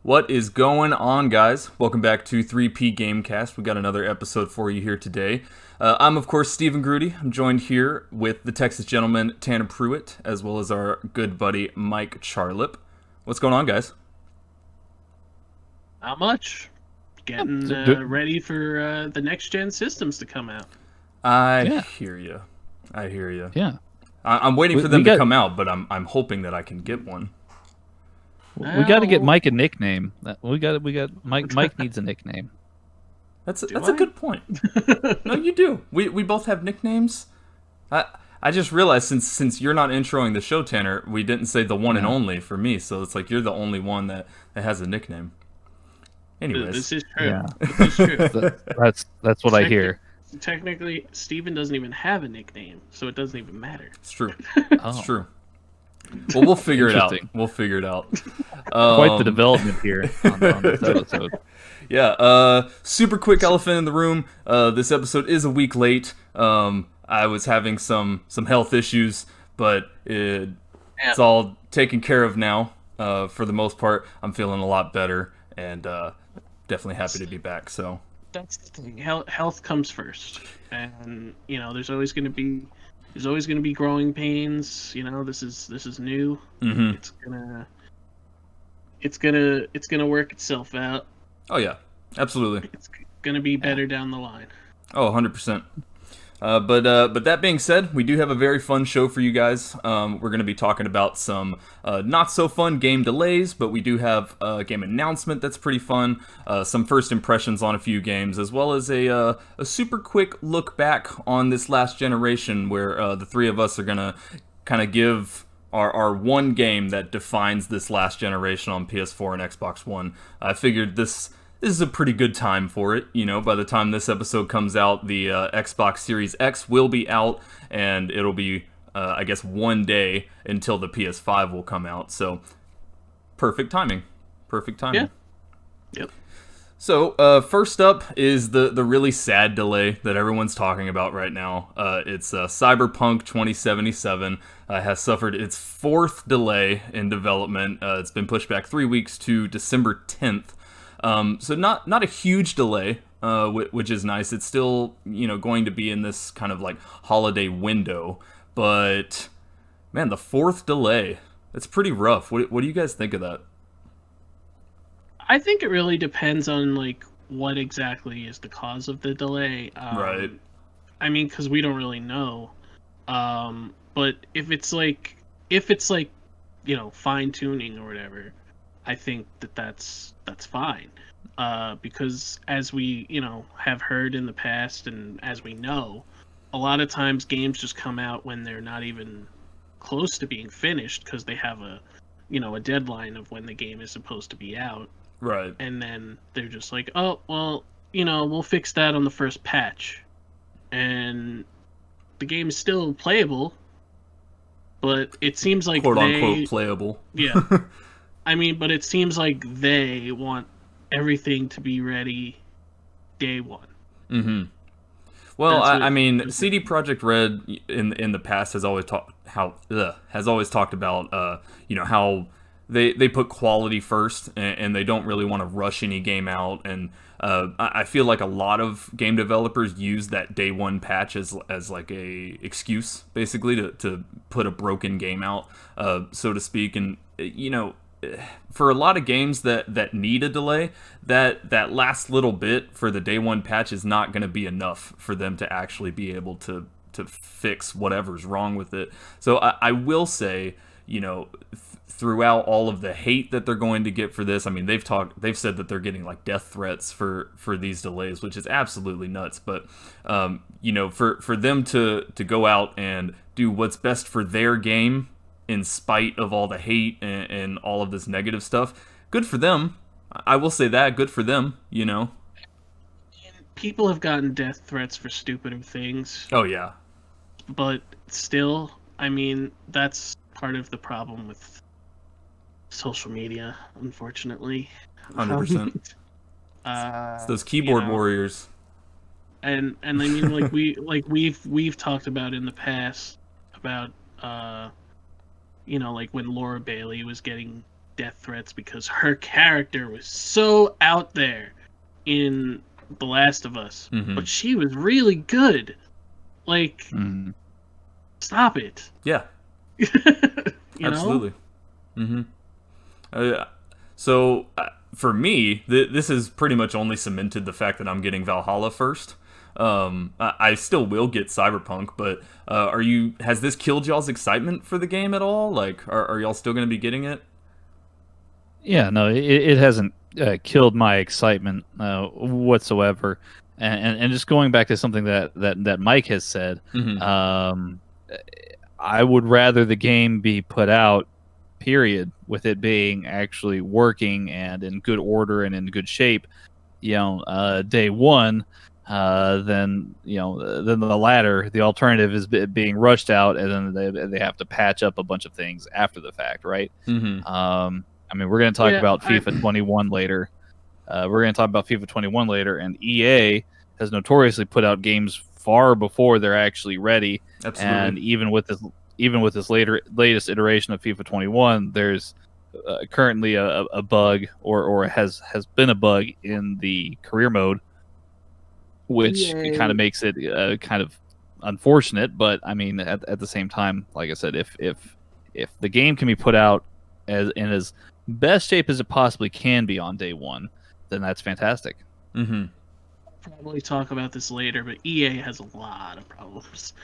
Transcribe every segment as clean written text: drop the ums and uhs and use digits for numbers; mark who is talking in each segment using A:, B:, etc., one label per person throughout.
A: What is going on, guys? Welcome back to 3P Gamecast. We got another episode for you here today. I'm, of course, Stephen Grudy. I'm joined here with the Texas gentleman, Tanner Pruitt, as well as our good buddy, Mike Charlip. What's going on, guys?
B: Not much. Getting ready for the next-gen systems to come out.
A: I hear you.
C: Yeah.
A: I'm waiting for them to come out, but I'm hoping that I can get one.
C: We got to get Mike a nickname. We got Mike needs a nickname.
A: That's a good point. No, you do. We both have nicknames. I just realized since you're not introing the show, Tanner, we didn't say the one and only for me, so it's like you're the only one that has a nickname. Anyways,
B: this is true.
C: Yeah.
B: This is true.
C: That's what I hear.
B: Technically, Steven doesn't even have a nickname, so it doesn't even matter.
A: It's true. It's true. Well, we'll figure it out.
C: Quite the development here on this episode.
A: Yeah. Super quick elephant in the room. This episode is a week late. I was having some health issues, but it's all taken care of now. For the most part, I'm feeling a lot better, and definitely happy to be back. So
B: that's the thing. Health comes first, and there's always going to be growing pains. This is new.
A: Mm-hmm.
B: It's gonna work itself out.
A: Oh yeah, absolutely.
B: It's gonna be better down the line.
A: Oh, 100%. But that being said, we do have a very fun show for you guys. We're going to be talking about some not so fun game delays, but we do have a game announcement that's pretty fun, some first impressions on a few games, as well as a super quick look back on this last generation, where the three of us are going to kind of give our one game that defines this last generation on PS4 and Xbox One. I figured this is a pretty good time for it. By the time this episode comes out, the Xbox Series X will be out, and it'll be, I guess, one day until the PS5 will come out. So, perfect timing.
B: Yeah. Yep.
A: So, first up is the really sad delay that everyone's talking about right now. It's Cyberpunk 2077 has suffered its fourth delay in development. It's been pushed back 3 weeks to December 10th. So not a huge delay, which is nice. It's still, going to be in this kind of like holiday window, but man, the fourth delay, it's pretty rough. What do you guys think of that?
B: I think it really depends on like what exactly is the cause of the delay.
A: Right.
B: I mean, because we don't really know. But if it's like fine tuning or whatever, I think that's fine, because as we have heard in the past, and as we know, a lot of times games just come out when they're not even close to being finished, because they have a deadline of when the game is supposed to be out,
A: right?
B: And then they're just like, oh well, we'll fix that on the first patch, and the game is still playable, but it seems like
A: quote unquote playable.
B: Yeah. I mean, but it seems like they want everything to be ready day one.
A: Mm-hmm. Well, I mean, CD Projekt Red in the past has always talked about how they put quality first, and they don't really want to rush any game out. And I feel like a lot of game developers use that day one patch as like a excuse, basically, to put a broken game out, so to speak. And for a lot of games that need a delay, that last little bit for the day one patch is not going to be enough for them to actually be able to fix whatever's wrong with it. So I will say, throughout all of the hate that they're going to get for this, I mean, they've said that they're getting like death threats for these delays, which is absolutely nuts. But for them to go out and do what's best for their game, in spite of all the hate and all of this negative stuff, good for them. I will say that, good for them,
B: People have gotten death threats for stupider things.
A: Oh, yeah.
B: But still, I mean, that's part of the problem with social media, unfortunately.
A: 100%. It's those keyboard warriors.
B: And I mean, we've talked about in the past about like when Laura Bailey was getting death threats because her character was so out there in The Last of Us, but she was really good. Like, stop it.
A: Yeah. Absolutely.
B: Know?
A: So for me, this has pretty much only cemented the fact that I'm getting Valhalla first. I still will get Cyberpunk, but has this killed y'all's excitement for the game at all? Like, are y'all still going to be getting it?
C: Yeah, no, it hasn't killed my excitement whatsoever. And just going back to something that Mike has said, I would rather the game be put out, period, with it being actually working and in good order and in good shape, day one, than the latter. The alternative is being rushed out, and then they have to patch up a bunch of things after the fact, right? I mean, we're going to talk about FIFA 21 later. And EA has notoriously put out games far before they're actually ready.
A: Absolutely.
C: And even with this latest iteration of FIFA 21, there's currently a bug, or has been a bug in the career mode, which kind of makes it kind of unfortunate. But I mean, at the same time, like I said, if the game can be put out as best shape as it possibly can be on day one, then that's fantastic.
B: Probably talk about this later, but EA has a lot of problems.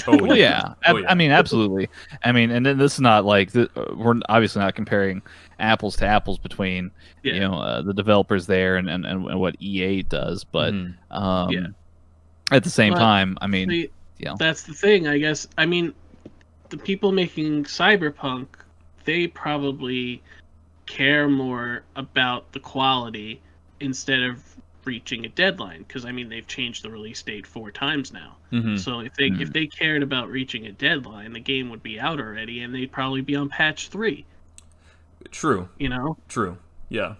C: Well, yeah. I mean, absolutely. I mean, and then this is not like we're obviously not comparing apples to apples between the developers there and what EA does, but at the same time, I mean,
B: that's the thing, I guess. I mean, the people making Cyberpunk, they probably care more about the quality instead of reaching a deadline, because I mean they've changed the release date 4 times now. So if they cared about reaching a deadline, the game would be out already, and they'd probably be on patch 3.
A: True. True. Yeah.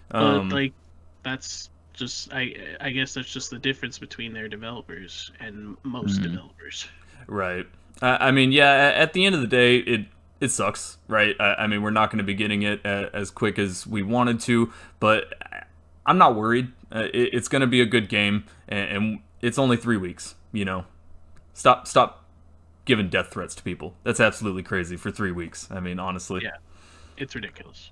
B: But like, that's just I guess that's just the difference between their developers and most developers.
A: Right. I mean, yeah. At the end of the day, it sucks, right? I mean, we're not going to be getting it as quick as we wanted to, but I'm not worried. It's going to be a good game, and it's only 3 weeks. Stop giving death threats to people. That's absolutely crazy for 3 weeks. I mean, honestly.
B: Yeah, it's ridiculous.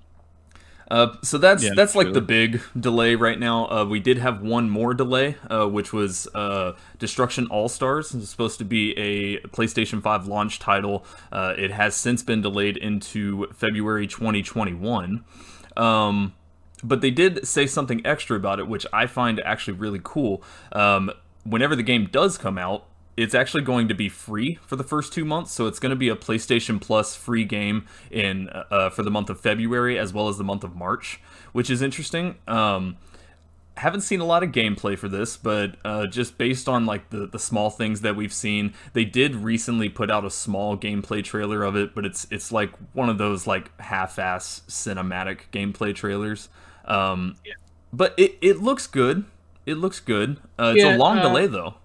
A: So that's like the big delay right now. We did have one more delay, which was Destruction All-Stars. It's supposed to be a PlayStation 5 launch title. It has since been delayed into February 2021. But they did say something extra about it, which I find actually really cool. Whenever the game does come out, it's actually going to be free for the first 2 months, so it's going to be a PlayStation Plus free game for the month of February as well as the month of March, which is interesting. Haven't seen a lot of gameplay for this, but just based on like the small things that we've seen, they did recently put out a small gameplay trailer of it, but it's like one of those like half-ass cinematic gameplay trailers. But it looks good. It looks good. It's a long delay though.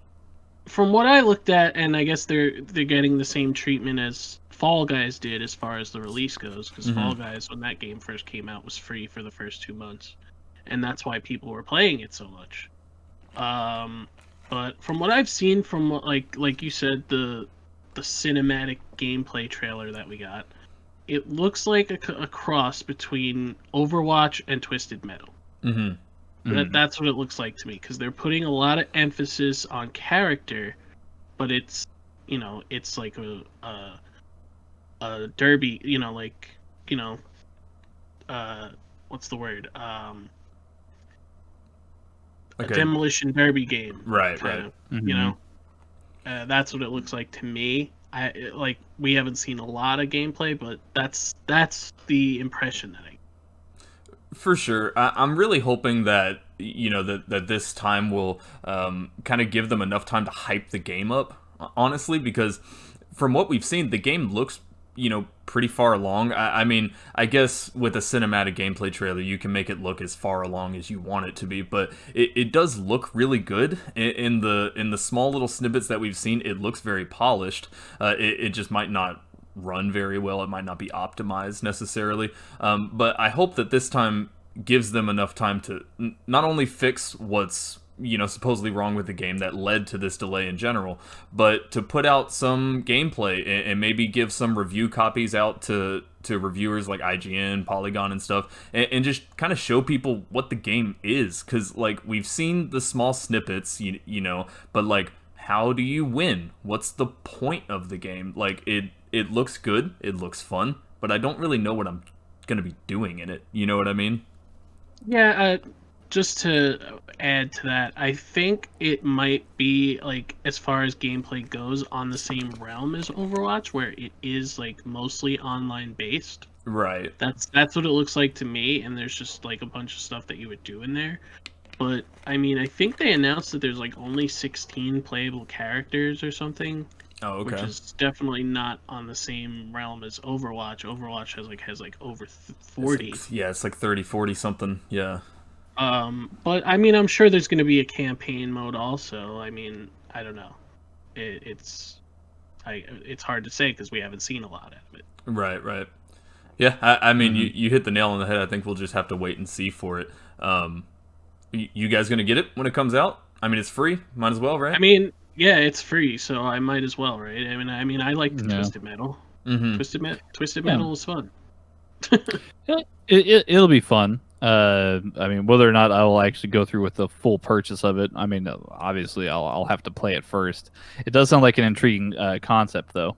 B: From what I looked at, and I guess they're getting the same treatment as Fall Guys did as far as the release goes, because Fall Guys, when that game first came out, was free for the first 2 months, and that's why people were playing it so much. But from what I've seen, from like you said, the cinematic gameplay trailer that we got, it looks like a cross between Overwatch and Twisted Metal. That's what it looks like to me, because they're putting a lot of emphasis on character, but it's like a derby, what's the word? A demolition derby game,
A: right?
B: That's what it looks like to me. We haven't seen a lot of gameplay, but that's the impression that I get.
A: For sure. I'm really hoping that that this time will kind of give them enough time to hype the game up, honestly, because from what we've seen, the game looks pretty far along. I mean, I guess with a cinematic gameplay trailer, you can make it look as far along as you want it to be, but it does look really good in the small little snippets that we've seen. It looks very polished. It just might not run very well. It might not be optimized necessarily. But I hope that this time gives them enough time to not only fix what's supposedly wrong with the game that led to this delay in general, but to put out some gameplay and maybe give some review copies out to reviewers like IGN, Polygon, and stuff, and just kind of show people what the game is. Because like we've seen the small snippets, but like, how do you win? What's the point of the game? Like it looks good, it looks fun, but I don't really know what I'm gonna be doing in it. You know what I mean?
B: Yeah, just to add to that, I think it might be like, as far as gameplay goes, on the same realm as Overwatch, where it is like mostly online based.
A: Right.
B: That's what it looks like to me, and there's just like a bunch of stuff that you would do in there. But I mean, I think they announced that there's like only 16 playable characters or something.
A: Oh, okay.
B: Which is definitely not on the same realm as Overwatch. Overwatch has like over 40.
A: It's like 30, 40 something. Yeah.
B: But I mean, I'm sure there's going to be a campaign mode also. I mean, I don't know. It's hard to say because we haven't seen a lot of it.
A: Right. Yeah, I mean, you hit the nail on the head. I think we'll just have to wait and see for it. You guys gonna get it when it comes out? I mean, it's free. Might as well, right?
B: I mean, yeah, it's free, so I might as well, right? I mean, I like the Twisted Metal.
A: Mm-hmm.
B: Twisted Metal is fun.
C: It'll be fun. I mean, whether or not I will actually go through with the full purchase of it, I mean, obviously I'll have to play it first. It does sound like an intriguing concept, though.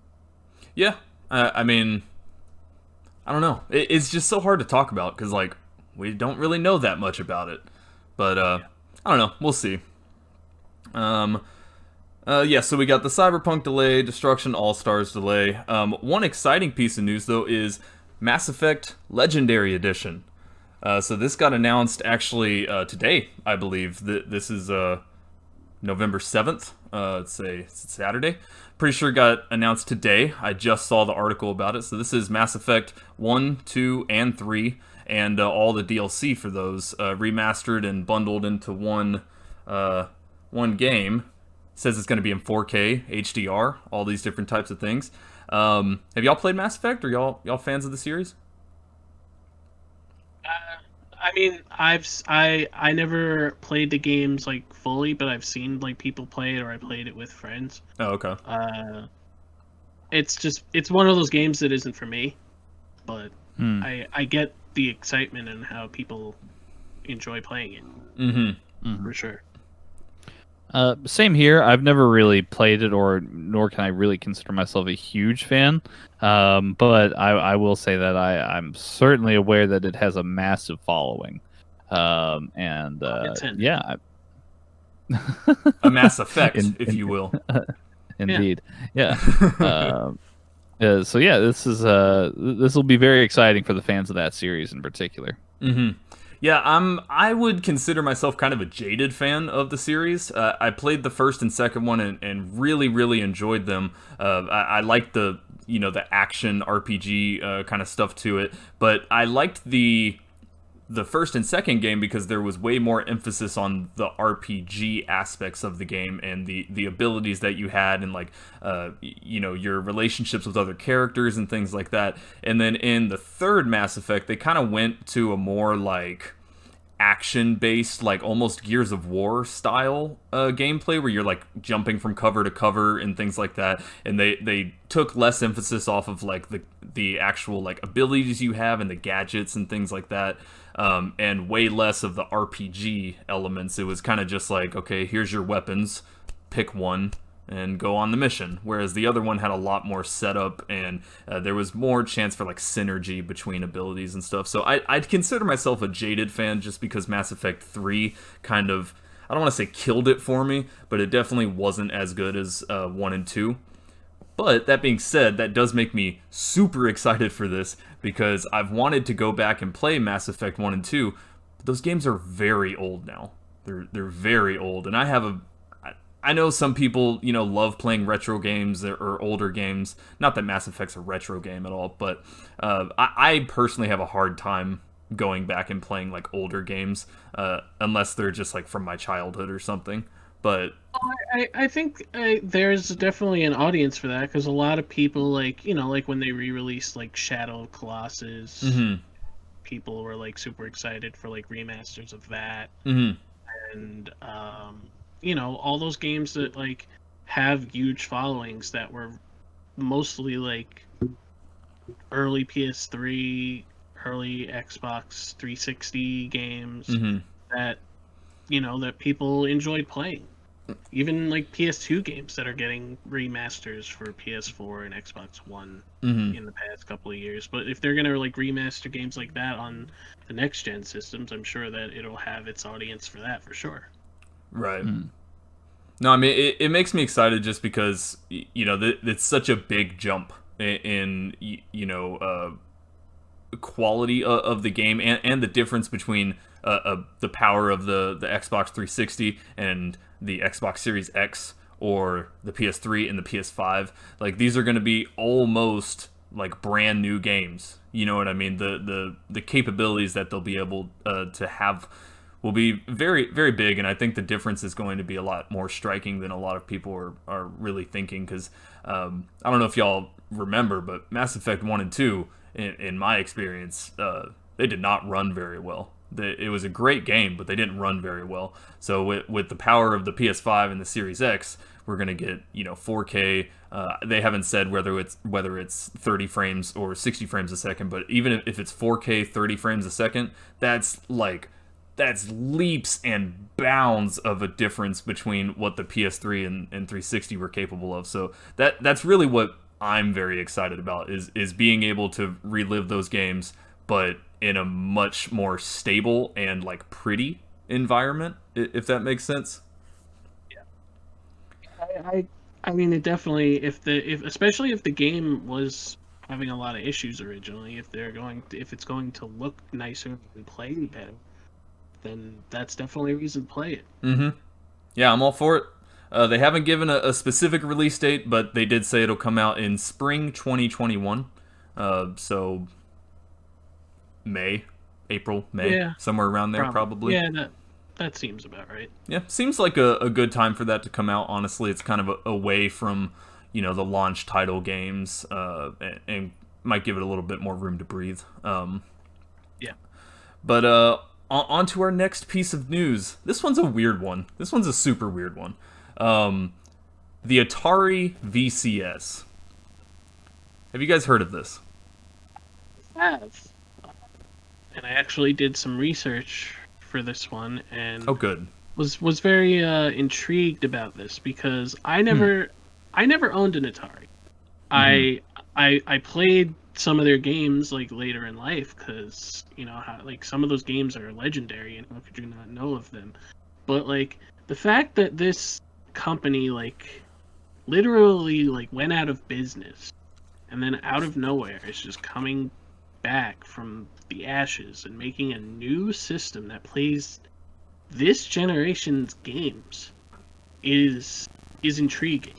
A: Yeah, I mean, I don't know. It's just so hard to talk about because like we don't really know that much about it. But I don't know. We'll see. So we got the Cyberpunk delay, Destruction All-Stars delay. One exciting piece of news though is Mass Effect Legendary Edition. So this got announced actually today, I believe. This is November 7th. It's a Saturday. Pretty sure it got announced today. I just saw the article about it. So this is Mass Effect 1, 2, and 3, and all the DLC for those remastered and bundled into one game. It says it's going to be in 4K, HDR, all these different types of things. Have y'all played Mass Effect? Are y'all fans of the series?
B: I mean, I never played the games like fully, but I've seen like people play it, or I played it with friends.
A: Oh, okay.
B: It's one of those games that isn't for me, but I get the excitement and how people enjoy playing it.
A: Mm-hmm.
B: For sure.
C: Same here. I've never really played it, nor can I really consider myself a huge fan. But I will say that I'm certainly aware that it has a massive following. Yeah.
A: A Mass Effect, if you will.
C: Indeed. Yeah. So yeah, this will be very exciting for the fans of that series in particular.
A: Mm-hmm. Yeah, I would consider myself kind of a jaded fan of the series. I played the first and second one and really, really enjoyed them. I liked the action RPG kind of stuff to it, but I liked the first and second game because there was way more emphasis on the RPG aspects of the game and the abilities that you had and like your relationships with other characters and things like that. And then in the third Mass Effect, they kind of went to a more like action-based, like almost Gears of War style gameplay where you're like jumping from cover to cover and things like that. And they took less emphasis off of like the actual like abilities you have and the gadgets and things like that. And way less of the RPG elements. It was kind of just like, okay, here's your weapons, pick one, and go on the mission. Whereas the other one had a lot more setup, and there was more chance for like synergy between abilities and stuff. So I'd consider myself a jaded fan just because Mass Effect 3 kind of, I don't want to say killed it for me, but it definitely wasn't as good as 1 and 2. But that being said, that does make me super excited for this because I've wanted to go back and play Mass Effect 1 and 2. But those games are very old now. They're very old, and I know some people, love playing retro games or older games. Not that Mass Effect's a retro game at all, but I personally have a hard time going back and playing like older games unless they're just like from my childhood or something. But
B: I think there's definitely an audience for that because a lot of people like like when they re-released like Shadow of Colossus,
A: mm-hmm,
B: people were like super excited for like remasters of that,
A: mm-hmm,
B: and all those games that like have huge followings that were mostly like early PS3, early Xbox 360 games
A: mm-hmm,
B: that that people enjoyed playing. Even like PS2 games that are getting remasters for PS4 and Xbox One
A: mm-hmm.
B: in the past couple of years. But if they're gonna like remaster games like that on the next gen systems, I'm sure that it'll have its audience for that for sure.
A: Right.
C: Hmm.
A: No, I mean it makes me excited just because it's such a big jump in quality of the game and the difference between the power of the Xbox 360 and the Xbox Series X or the PS3 and the PS5. Like these are going to be almost like brand new games. You know what I mean? The capabilities that they'll be able to have will be very very big, and I think the difference is going to be a lot more striking than a lot of people are really thinking. Because I don't know if y'all remember, but Mass Effect 1 and 2, in my experience, they did not run very well. It was a great game, but they didn't run very well. So with the power of the PS5 and the Series X, we're gonna get 4K. They haven't said whether it's 30 frames or 60 frames a second, but even if it's 4K 30 frames a second, that's leaps and bounds of a difference between what the PS3 and 360 were capable of. So that's really what I'm very excited about is being able to relive those games, but in a much more stable and like pretty environment, if that makes sense.
B: I mean, it definitely if especially if the game was having a lot of issues originally, if it's going to look nicer and play better, then that's definitely a reason to play it.
A: Mm-hmm. Yeah, I'm all for it. They haven't given a specific release date, but they did say it'll come out in spring 2021. So May, April, May,
B: Yeah,
A: somewhere around there, probably.
B: Yeah, that seems about right.
A: Yeah, seems like a good time for that to come out. Honestly, it's kind of away from the launch title games, and might give it a little bit more room to breathe.
B: Yeah.
A: But on to our next piece of news. This one's a weird one. This one's a super weird one. The Atari VCS. Have you guys heard of this?
B: Have. And I actually did some research for this one, and
A: Oh, good.
B: was very intrigued about this because I never owned an Atari. I played some of their games like later in life because how like some of those games are legendary and how could you not know of them? But like the fact that this company like literally like went out of business and then out of nowhere is just coming back from the ashes and making a new system that plays this generation's games is intriguing.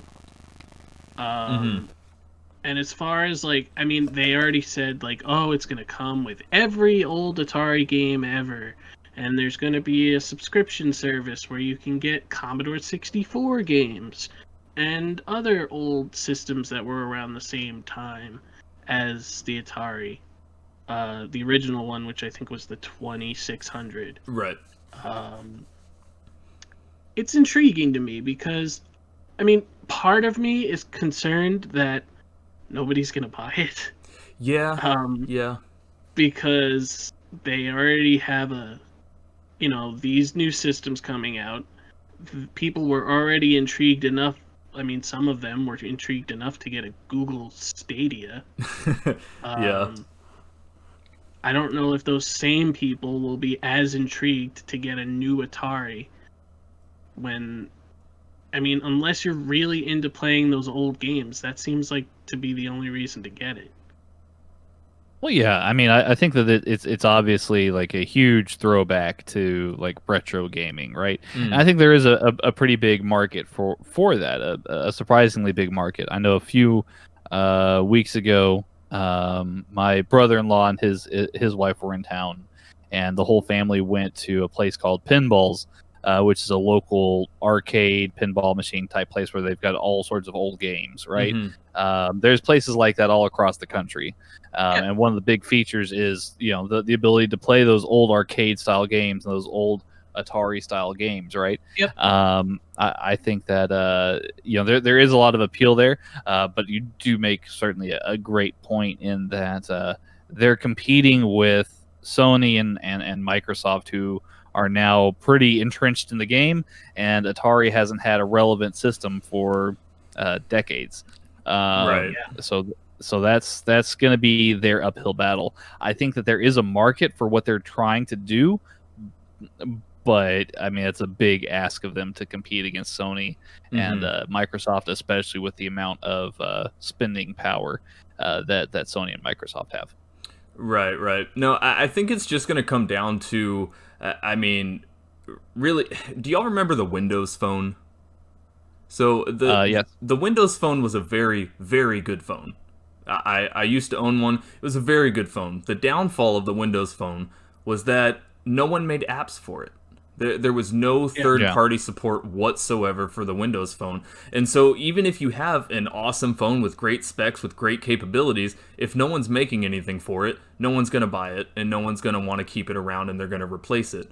B: And as far as like, I mean, they already said like, oh, it's gonna come with every old Atari game ever, and there's gonna be a subscription service where you can get Commodore 64 games and other old systems that were around the same time as the Atari. The original one, which I think was the 2600.
A: Right.
B: It's intriguing to me because, I mean, part of me is concerned that nobody's gonna buy it.
A: Yeah. Yeah.
B: Because they already have these new systems coming out. People were already intrigued enough. I mean, some of them were intrigued enough to get a Google Stadia.
A: Yeah.
B: I don't know if those same people will be as intrigued to get a new Atari when, I mean, unless you're really into playing those old games, that seems like to be the only reason to get it.
C: Well, yeah, I mean, I think that it's obviously like a huge throwback to like retro gaming, right? And I think there is a pretty big market for that, a surprisingly big market. I know a few weeks ago, my brother-in-law and his wife were in town, and the whole family went to a place called Pinballs, which is a local arcade pinball machine type place where they've got all sorts of old games, right? There's places like that all across the country. And one of the big features is, the ability to play those old arcade style games and those old Atari style games, right?
B: Yep.
C: I think that there is a lot of appeal there, but you do make certainly a great point in that they're competing with Sony and Microsoft, who are now pretty entrenched in the game, and Atari hasn't had a relevant system for decades.
A: Right.
C: So that's going to be their uphill battle. I think that there is a market for what they're trying to do, but I mean, it's a big ask of them to compete against Sony and Microsoft, especially with the amount of spending power that Sony and Microsoft have.
A: Right. No, I think it's just going to come down to, really, do y'all remember the Windows Phone? So
C: yes.
A: The Windows Phone was a very, very good phone. I used to own one. It was a very good phone. The downfall of the Windows Phone was that no one made apps for it. There was no third-party support whatsoever for the Windows Phone. And so even if you have an awesome phone with great specs, with great capabilities, if no one's making anything for it, no one's going to buy it, and no one's going to want to keep it around, and they're going to replace it.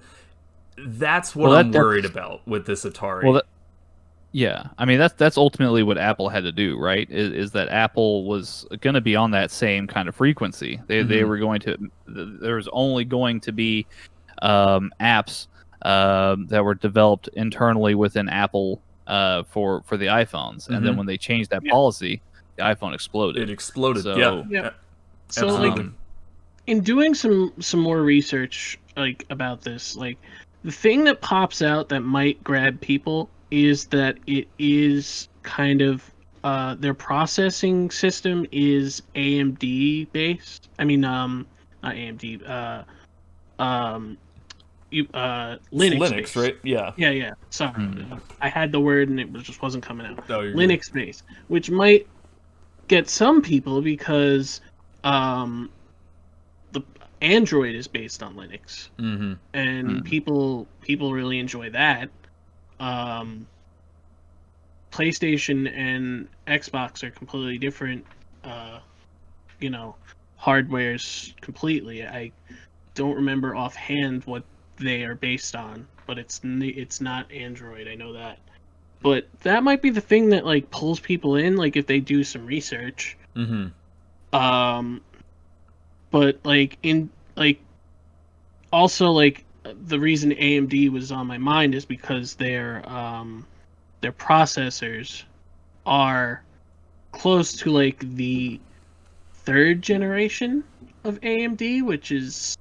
A: That's what I'm worried about with this Atari.
C: Well, yeah. I mean, that's ultimately what Apple had to do, right? Is that Apple was going to be on that same kind of frequency. They were going to... There was only going to be apps that were developed internally within Apple for the iPhones, and then when they changed that policy, the iPhone exploded.
A: It exploded.
C: So,
B: So
A: absolutely.
B: In doing some more research about this, the thing that pops out that might grab people is that it is kind of their processing system is AMD based. I mean, not AMD. Linux based.
A: Right? Yeah.
B: Yeah. Sorry, I had the word and it just wasn't coming out.
A: Oh, you're
B: Linux based, which might get some people because the Android is based on Linux, and people really enjoy that. PlayStation and Xbox are completely different. Hardwares completely. I don't remember offhand what they are based on, but it's not Android. I know that. But that might be the thing that pulls people in, if they do some research. But also the reason AMD was on my mind is because their processors are close to the third generation of AMD, which is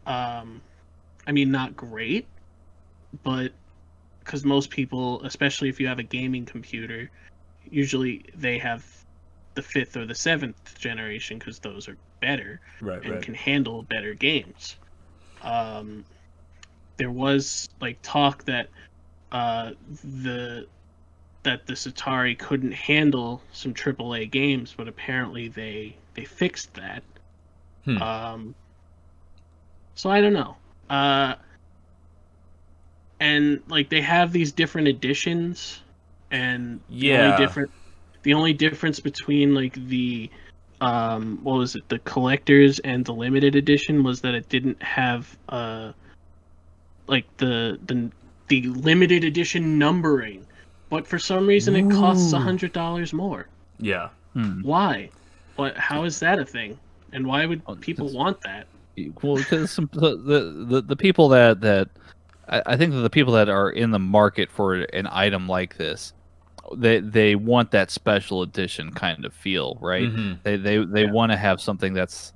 B: not great, but because most people, especially if you have a gaming computer, usually they have the 5th or the 7th generation because those are better and can handle better games. There was talk that this Atari couldn't handle some AAA games, but apparently they fixed that. So I don't know. And they have these different editions, and the only difference between the the collectors and the limited edition was that it didn't have the limited edition numbering, but for some reason it costs $100 more.
A: Yeah.
B: Why? How is that a thing? And why would people want that?
C: Well, because the people that I think that the people that are in the market for an item like this, they want that special edition kind of feel, right? They want to have something that's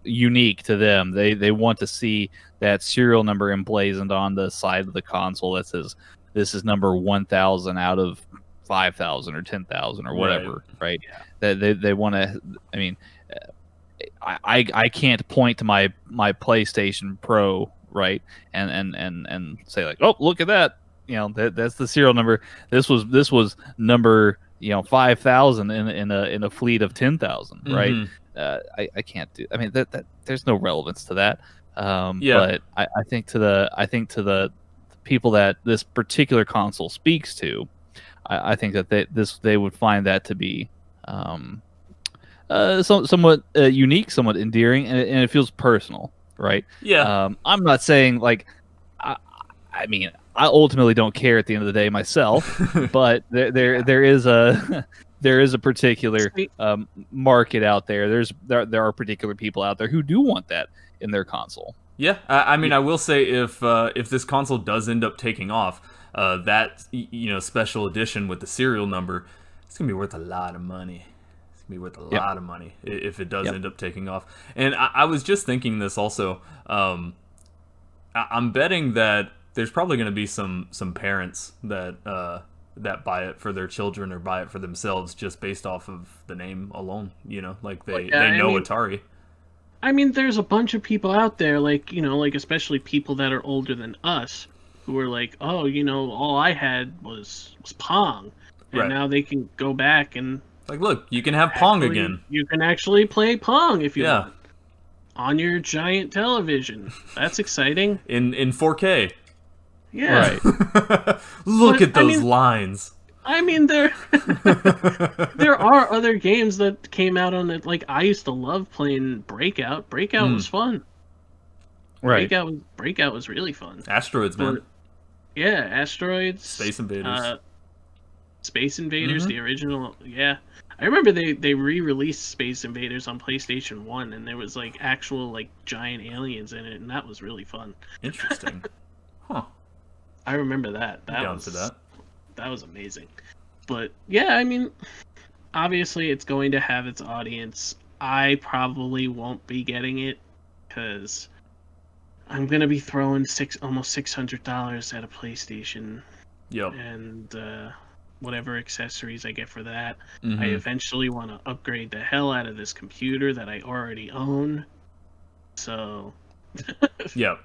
C: unique to them. They want to see that serial number emblazoned on the side of the console that says this is number 1,000 out of 5,000 or 10,000 or whatever, right? They want to. I mean, I can't point to my PlayStation Pro, right, and say oh, look at that, that's the serial number. This was number 5,000 in a fleet of 10,000, right? I can't do. I mean, that there's no relevance to that. But I think to the people that this particular console speaks to, I think that they would find that to be somewhat unique, somewhat endearing, and it feels personal, right?
A: Yeah.
C: I'm not saying like, I mean, I ultimately don't care at the end of the day myself, but there is a there is a particular market out there. There are particular people out there who do want that in their console.
A: Yeah, I mean, I will say if this console does end up taking off, that special edition with the serial number, it's gonna be worth a lot of money. It's gonna be worth a lot of money if it does end up taking off. And I was just thinking this also. I'm betting that there's probably gonna be some parents that that buy it for their children or buy it for themselves just based off of the name alone. Like they know Atari.
B: I mean, there's a bunch of people out there, like especially people that are older than us, who are like, oh, all I had was Pong, and now they can go back and
A: like, look, you can have Pong again.
B: You can actually play Pong if you want on your giant television. That's exciting.
A: In 4K.
B: Yeah.
A: Right. Look at those lines.
B: I mean, there are other games that came out on it. Like, I used to love playing Breakout. Breakout was fun.
C: Right.
B: Breakout was really fun.
A: Asteroids, man.
B: Yeah, Asteroids.
A: Space Invaders.
B: Space Invaders, the original. Yeah. I remember they re-released Space Invaders on PlayStation 1, and there was, like, actual, like, giant aliens in it, and that was really fun.
A: Interesting. Huh.
B: I remember that. That was amazing. But yeah, I mean, obviously it's going to have its audience. I probably won't be getting it because I'm gonna be throwing almost $600 at a PlayStation.
A: Yep.
B: And whatever accessories I get for that. I eventually want to upgrade the hell out of this computer that I already own. So.
A: Yeah.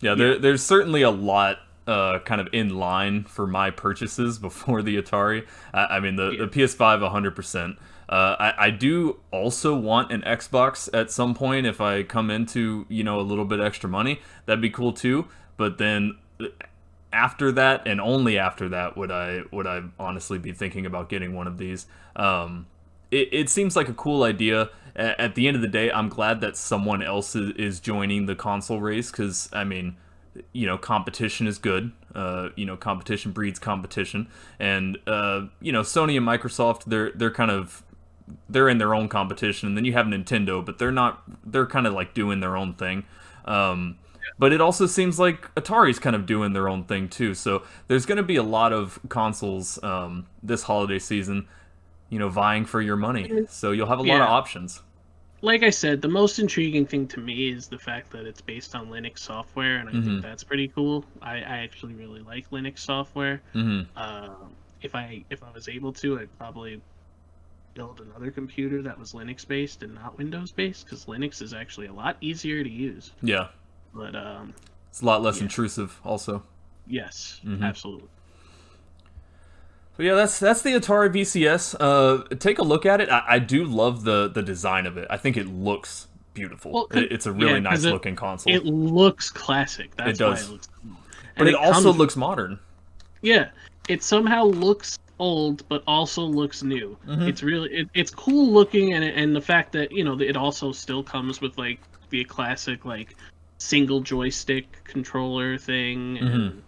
A: There's certainly a lot kind of in line for my purchases before the Atari. I mean, the PS5 100%. I do also want an Xbox at some point if I come into a little bit extra money. That'd be cool too. But then after that, and only after that, would I honestly be thinking about getting one of these. It seems like a cool idea. At the end of the day, I'm glad that someone else is joining the console race because I mean, competition is good. Competition breeds competition, and Sony and Microsoft, they're in their own competition, and then you have Nintendo, but they're kind of like doing their own thing. But it also seems like Atari's kind of doing their own thing too. So there's going to be a lot of consoles this holiday season, vying for your money. So you'll have a lot of options.
B: Like I said, the most intriguing thing to me is the fact that it's based on Linux software, and I think that's pretty cool. I actually really like Linux software. If I was able to, I'd probably build another computer that was Linux based and not Windows based, because Linux is actually a lot easier to use.
A: Yeah,
B: but
A: it's a lot less intrusive, also.
B: Yes, absolutely.
A: So yeah, that's the Atari VCS. Take a look at it. I do love the design of it. I think it looks beautiful. Well, it's a really nice looking console.
B: It looks classic. That's why it looks cool.
A: But it also looks modern.
B: Yeah, it somehow looks old, but also looks new. It's really it's cool looking, and the fact that it also still comes with like the classic like single joystick controller thing. And,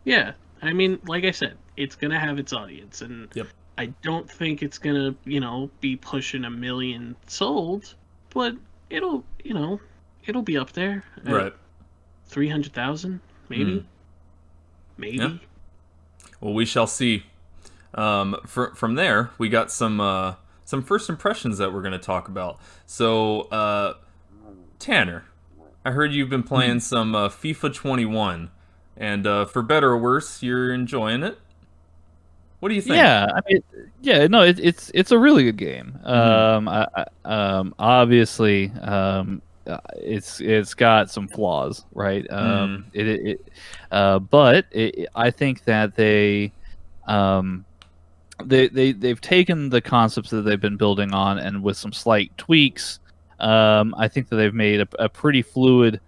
B: yeah, I mean, like I said, it's gonna have its audience, and I don't think it's gonna be pushing 1 million sold, but it'll be up there,
A: right?
B: 300,000 maybe.
A: Yeah. Well, we shall see. From there, we got some first impressions that we're going to talk about. So, Tanner, I heard you've been playing some FIFA 21, and for better or worse, you're enjoying it. What do you think?
C: Yeah, I mean, it's a really good game. Obviously, it's got some flaws, right? But I think that they've taken the concepts that they've been building on, and with some slight tweaks, I think that they've made a pretty fluid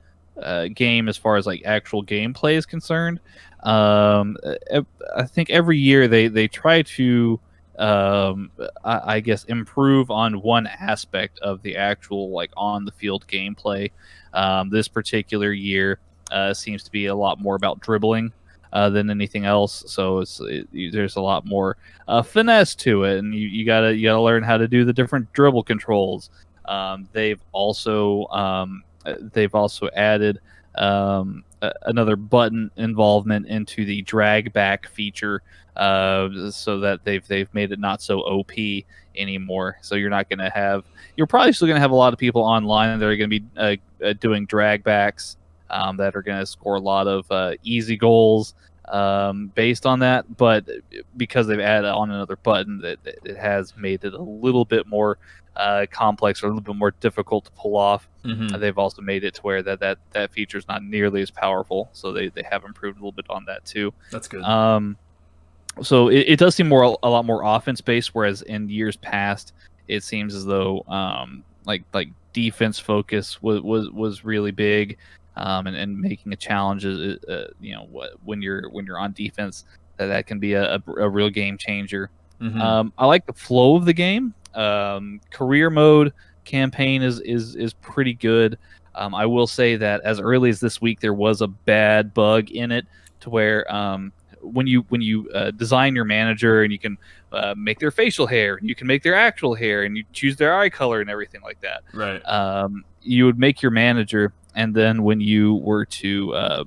C: game as far as like actual gameplay is concerned. I think every year they try to I guess improve on one aspect of the actual like on the field gameplay. This particular year seems to be a lot more about dribbling than anything else. So there's a lot more finesse to it, and you gotta learn how to do the different dribble controls. They've also added another button involvement into the drag back feature, so that they've made it not so OP anymore. So you're probably still gonna have a lot of people online that are gonna be doing drag backs, that are gonna score a lot of easy goals based on that. But because they've added on another button, that it has made it a little bit more complex or a little bit more difficult to pull off.
A: Mm-hmm.
C: They've also made it to where that feature is not nearly as powerful, so they have improved a little bit on that too.
A: That's good.
C: So it does seem a lot more offense based, whereas in years past it seems as though like defense focus was really big, and making a challenge is when you're on defense, that can be a real game changer.
A: Mm-hmm.
C: I like the flow of the game. Career mode campaign is pretty good. I will say that as early as this week, there was a bad bug in it to where when you design your manager, and you can make their facial hair, and you can make their actual hair, and you choose their eye color and everything like that.
A: Right.
C: You would make your manager, and then when you were to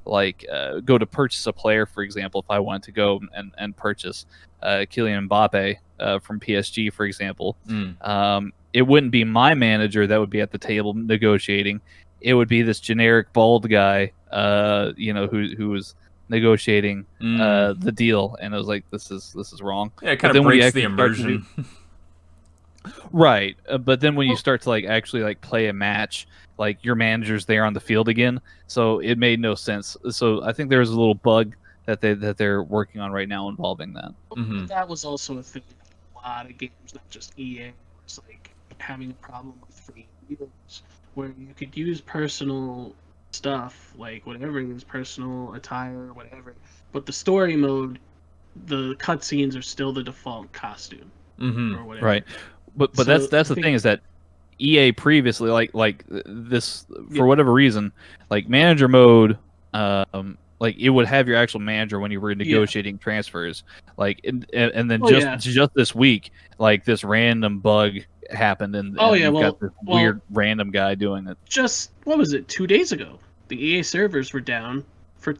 C: go to purchase a player, for example, if I wanted to go and purchase Kylian Mbappe from PSG, for example, it wouldn't be my manager that would be at the table negotiating. It would be this generic bald guy, who was negotiating the deal, and I was like, this is wrong.
A: Yeah, it kind of breaks the immersion.
C: Right, but then when you start to actually play a match, your manager's there on the field again, so it made no sense. So I think there's a little bug that they're working on right now involving that.
B: Mm-hmm. That was also a thing. A lot of games, not just EA, was having a problem with free wheels, where you could use personal stuff, whatever it is, personal attire, whatever, but the story mode, the cutscenes are still the default costume, or whatever.
C: Right, but so that's the thing, is that EA previously, this, for whatever reason, manager mode, it would have your actual manager when you were negotiating transfers, and then just this week, this random bug happened, and got this weird random guy doing it.
B: Just, what was it, 2 days ago? The EA servers were down for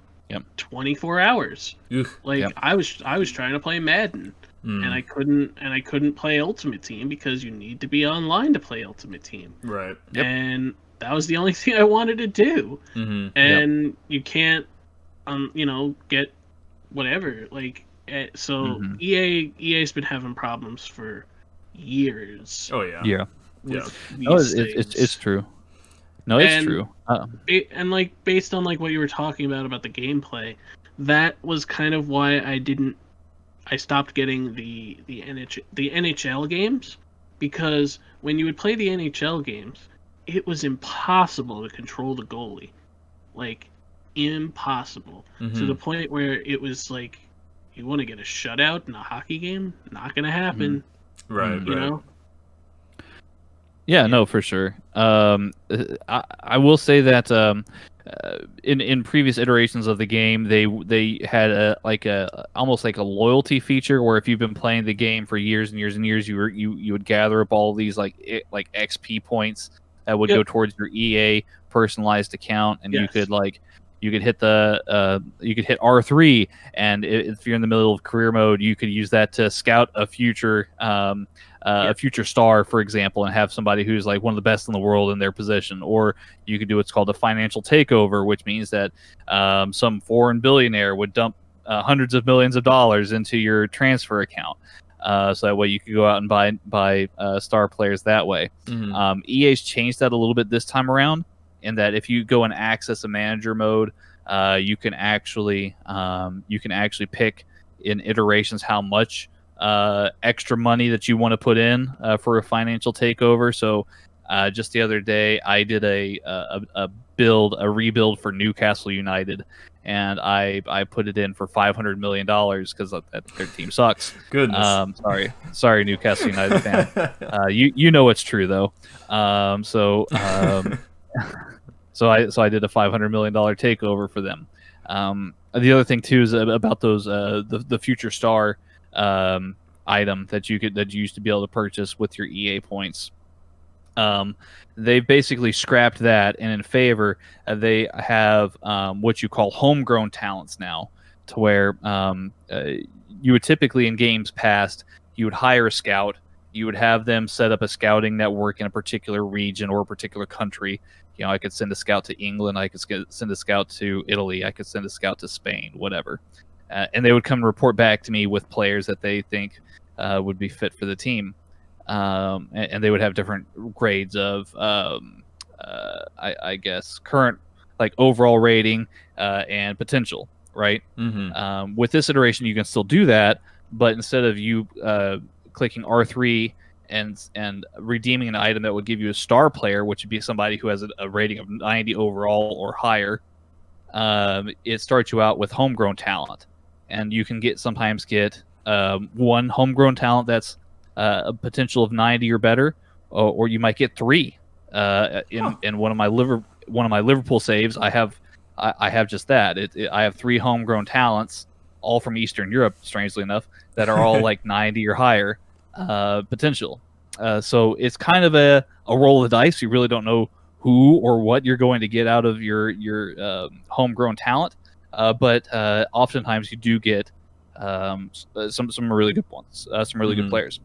B: 24 hours. I was trying to play Madden, and I couldn't play Ultimate Team because you need to be online to play Ultimate Team.
A: Right.
B: Yep. And that was the only thing I wanted to do. Mm-hmm. And you can't get whatever. EA's been having problems for years.
A: Oh yeah.
C: Yeah. No, it's true. No, it's true.
B: And based on what you were talking about the gameplay, that was kind of why I stopped getting the NHL games, because when you would play the NHL games, it was impossible to control the goalie. Impossible. To the point where it was you want to get a shutout in a hockey game? Not gonna happen.
A: Right.
B: You know?
C: Yeah, no, for sure. I will say that in previous iterations of the game, they had almost like a loyalty feature, where if you've been playing the game for years and years and years, you would gather up all these XP points that would go towards your EA personalized account, and you could hit R3, and if you're in the middle of career mode, you could use that to scout a future star, for example, and have somebody who's one of the best in the world in their position. Or you could do what's called a financial takeover, which means that some foreign billionaire would dump hundreds of millions of dollars into your transfer account. So that way you could go out and buy star players that way. Mm-hmm. EA's changed that a little bit this time around, in that if you go and access a manager mode, you can actually pick in iterations how much extra money that you want to put in for a financial takeover. So just the other day, I did a rebuild for Newcastle United, and I put it in for $500 million because their team sucks.
A: Goodness.
C: Sorry, Newcastle United fan. You know it's true though. So I did a $500 million takeover for them. The other thing too is about those the Future Star item that you used to be able to purchase with your EA points. They've basically scrapped that, and in favor, they have what you call homegrown talents now, to where you would typically in games past, you would hire a scout, you would have them set up a scouting network in a particular region or a particular country. You know, I could send a scout to England, I could send a scout to Italy, I could send a scout to Spain, whatever. And they would come and report back to me with players that they think would be fit for the team. And they would have different grades of, I guess, current like overall rating and potential, right?
A: Mm-hmm.
C: With this iteration, you can still do that, but instead of you clicking R3 and redeeming an item that would give you a star player, which would be somebody who has a rating of 90 overall or higher, it starts you out with homegrown talent, and you can sometimes get one homegrown talent that's a potential of 90 or better, or you might get 3. In one of my Liverpool saves, I have just that. I have 3 homegrown talents, all from Eastern Europe, strangely enough, that are all like 90 or higher potential. So it's kind of a roll of the dice. You really don't know who or what you're going to get out of your homegrown talent, but oftentimes you do get some really good ones, some really good players.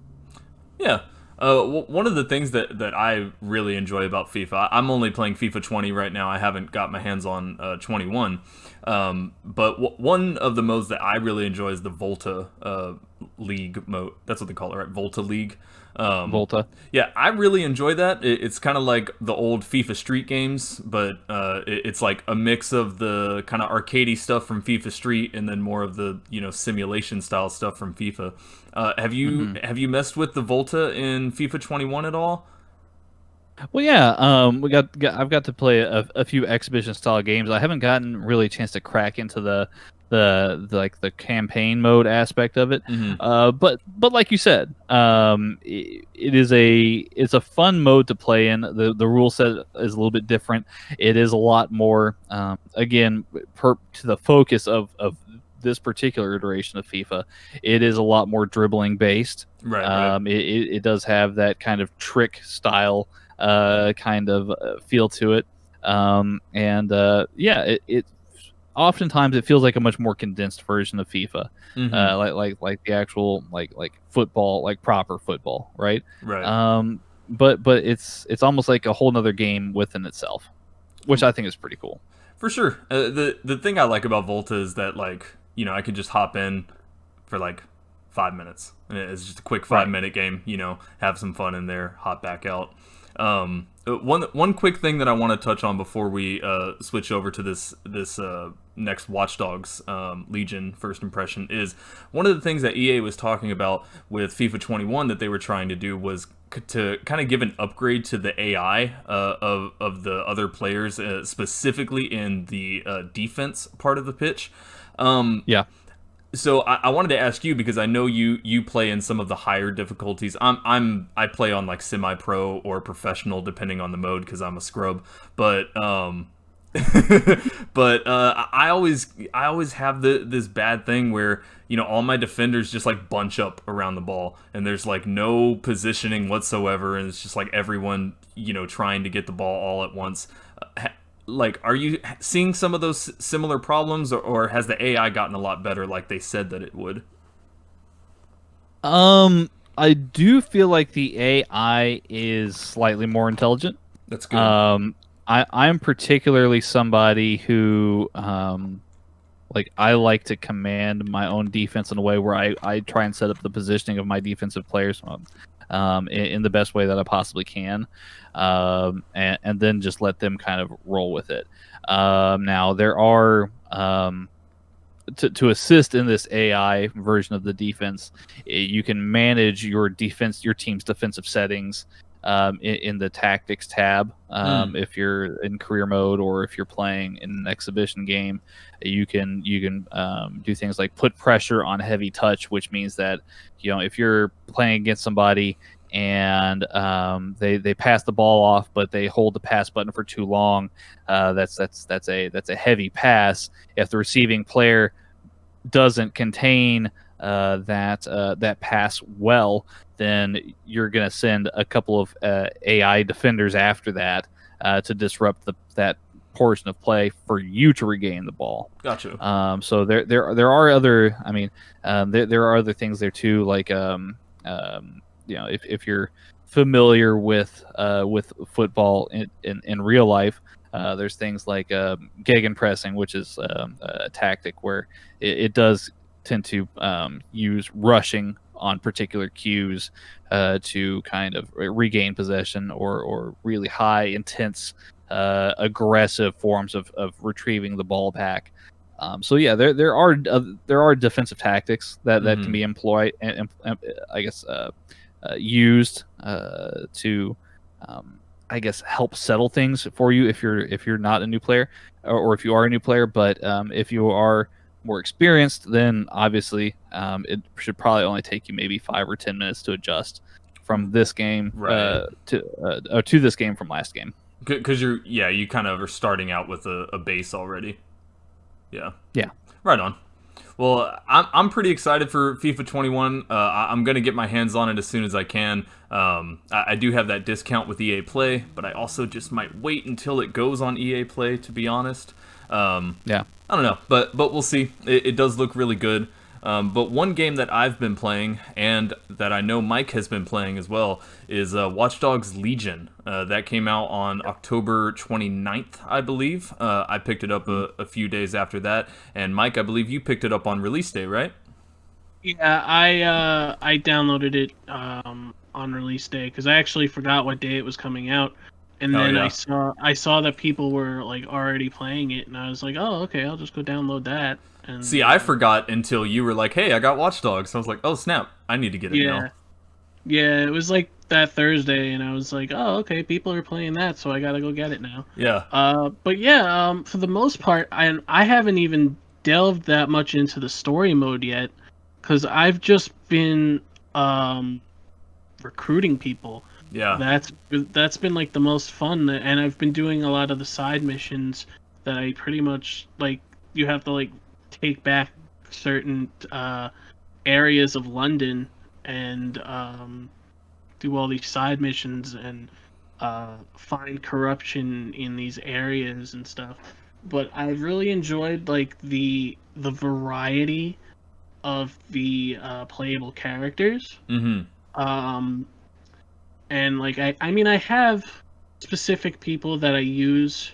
A: Yeah. One of the things that I really enjoy about FIFA, I'm only playing FIFA 20 right now. I haven't got my hands on 21. But one of the modes that I really enjoy is the Volta League mode. That's what they call it, right? Volta League.
C: Volta.
A: Yeah, I really enjoy that. It's kind of like the old FIFA Street games, but it's like a mix of the kind of arcadey stuff from FIFA Street and then more of the simulation style stuff from FIFA. Have you messed with the Volta in FIFA 21 at all?
C: Well, yeah. I've got to play a few exhibition style games. I haven't gotten really a chance to crack into the campaign mode aspect of it. But like you said, it's a fun mode to play in. The rule set is a little bit different. It is a lot more again to the focus of this particular iteration of FIFA. It is a lot more dribbling based.
A: Right.
C: It does have that kind of trick style kind of feel to it. It oftentimes it feels like a much more condensed version of FIFA, like the actual like football, like proper football, right?
A: Right.
C: But it's almost like a whole nother game within itself, which I think is pretty cool.
A: For sure. The thing I like about Volta is that I could just hop in for like 5 minutes, and it's just a quick 5-minute game. Have some fun in there, hop back out. One quick thing that I want to touch on before we switch over to this next Watch Dogs Legion first impression is one of the things that EA was talking about with FIFA 21 that they were trying to do was to kind of give an upgrade to the AI of the other players, specifically in the defense part of the pitch.
C: Yeah.
A: So I wanted to ask you, because I know you play in some of the higher difficulties. I play on like semi-pro or professional depending on the mode because I'm a scrub. But I always have this bad thing where all my defenders just like bunch up around the ball and there's like no positioning whatsoever, and it's just like everyone trying to get the ball all at once. Like, are you seeing some of those similar problems, or has the AI gotten a lot better like they said that it would?
C: I do feel like the AI is slightly more intelligent.
A: That's good.
C: I'm particularly somebody who I like to command my own defense in a way where I try and set up the positioning of my defensive players in the best way that I possibly can, and then just let them kind of roll with it. Now there are to assist in this AI version of the defense, you can manage your team's defensive settings in the tactics tab. If you're in career mode or if you're playing in an exhibition game, you can do things like put pressure on heavy touch, which means that if you're playing against somebody and they pass the ball off, but they hold the pass button for too long, that's a heavy pass. If the receiving player doesn't contain that pass well, then you're going to send a couple of AI defenders after that to disrupt that portion of play for you to regain the ball.
A: Gotcha.
C: So there are other. I mean, there are other things there too, like if you're familiar with football in real life. There's things like gegenpressing, which is a tactic where it does tend to use rushing on particular cues to kind of regain possession or really high, intense, aggressive forms of retrieving the ball back. So yeah, there are defensive tactics that can be employed and I guess used to I guess help settle things for you if you're not a new player or if you are a new player. But if you are more experienced, then obviously it should probably only take you maybe 5 or 10 minutes to adjust from this game to this game from last game.
A: Because you kind of are starting out with a base already. Yeah. Right on. Well, I'm pretty excited for FIFA 21. I'm going to get my hands on it as soon as I can. I do have that discount with EA Play, but I also just might wait until it goes on EA Play, to be honest. I don't know, but we'll see. It does look really good. But one game that I've been playing, and that I know Mike has been playing as well, is Watch Dogs Legion. That came out on October 29th, I believe. I picked it up a few days after that. And Mike, I believe you picked it up on release day, right?
B: Yeah, I downloaded it on release day because I actually forgot what day it was coming out. And then I saw that people were like already playing it, and I was like, oh, okay, I'll just go download that. And
A: see, I forgot until you were like, hey, I got Watch Dogs. So I was like, oh, snap, I need to get it now.
B: Yeah, it was like that Thursday, and I was like, oh, okay, people are playing that, so I gotta go get it now.
A: Yeah.
B: But yeah, for the most part, I haven't even delved that much into the story mode yet, because I've just been recruiting people.
A: Yeah.
B: That's been like the most fun, and I've been doing a lot of the side missions that I pretty much like. You have to like take back certain areas of London and do all these side missions and find corruption in these areas and stuff. But I've really enjoyed like the variety of the playable characters. And like I mean I have specific people that I use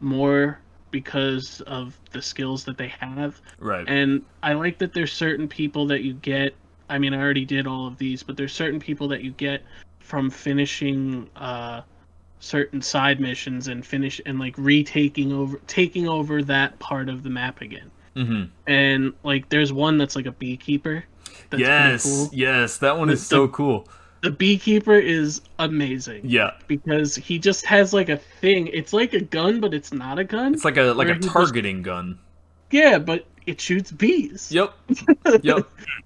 B: more because of the skills that they have.
A: Right.
B: And I like that there's certain people that you get. I mean, I already did all of these, but there's certain people that you get from finishing certain side missions and like taking over that part of the map again. And like there's one that's like a beekeeper. That's
A: yes,
B: cool.
A: Yes, that one is so cool.
B: The beekeeper is amazing.
A: Yeah.
B: Because he just has like a thing. It's like a gun, but it's not a gun.
A: It's like a targeting gun.
B: Yeah, but it shoots bees.
A: Yep.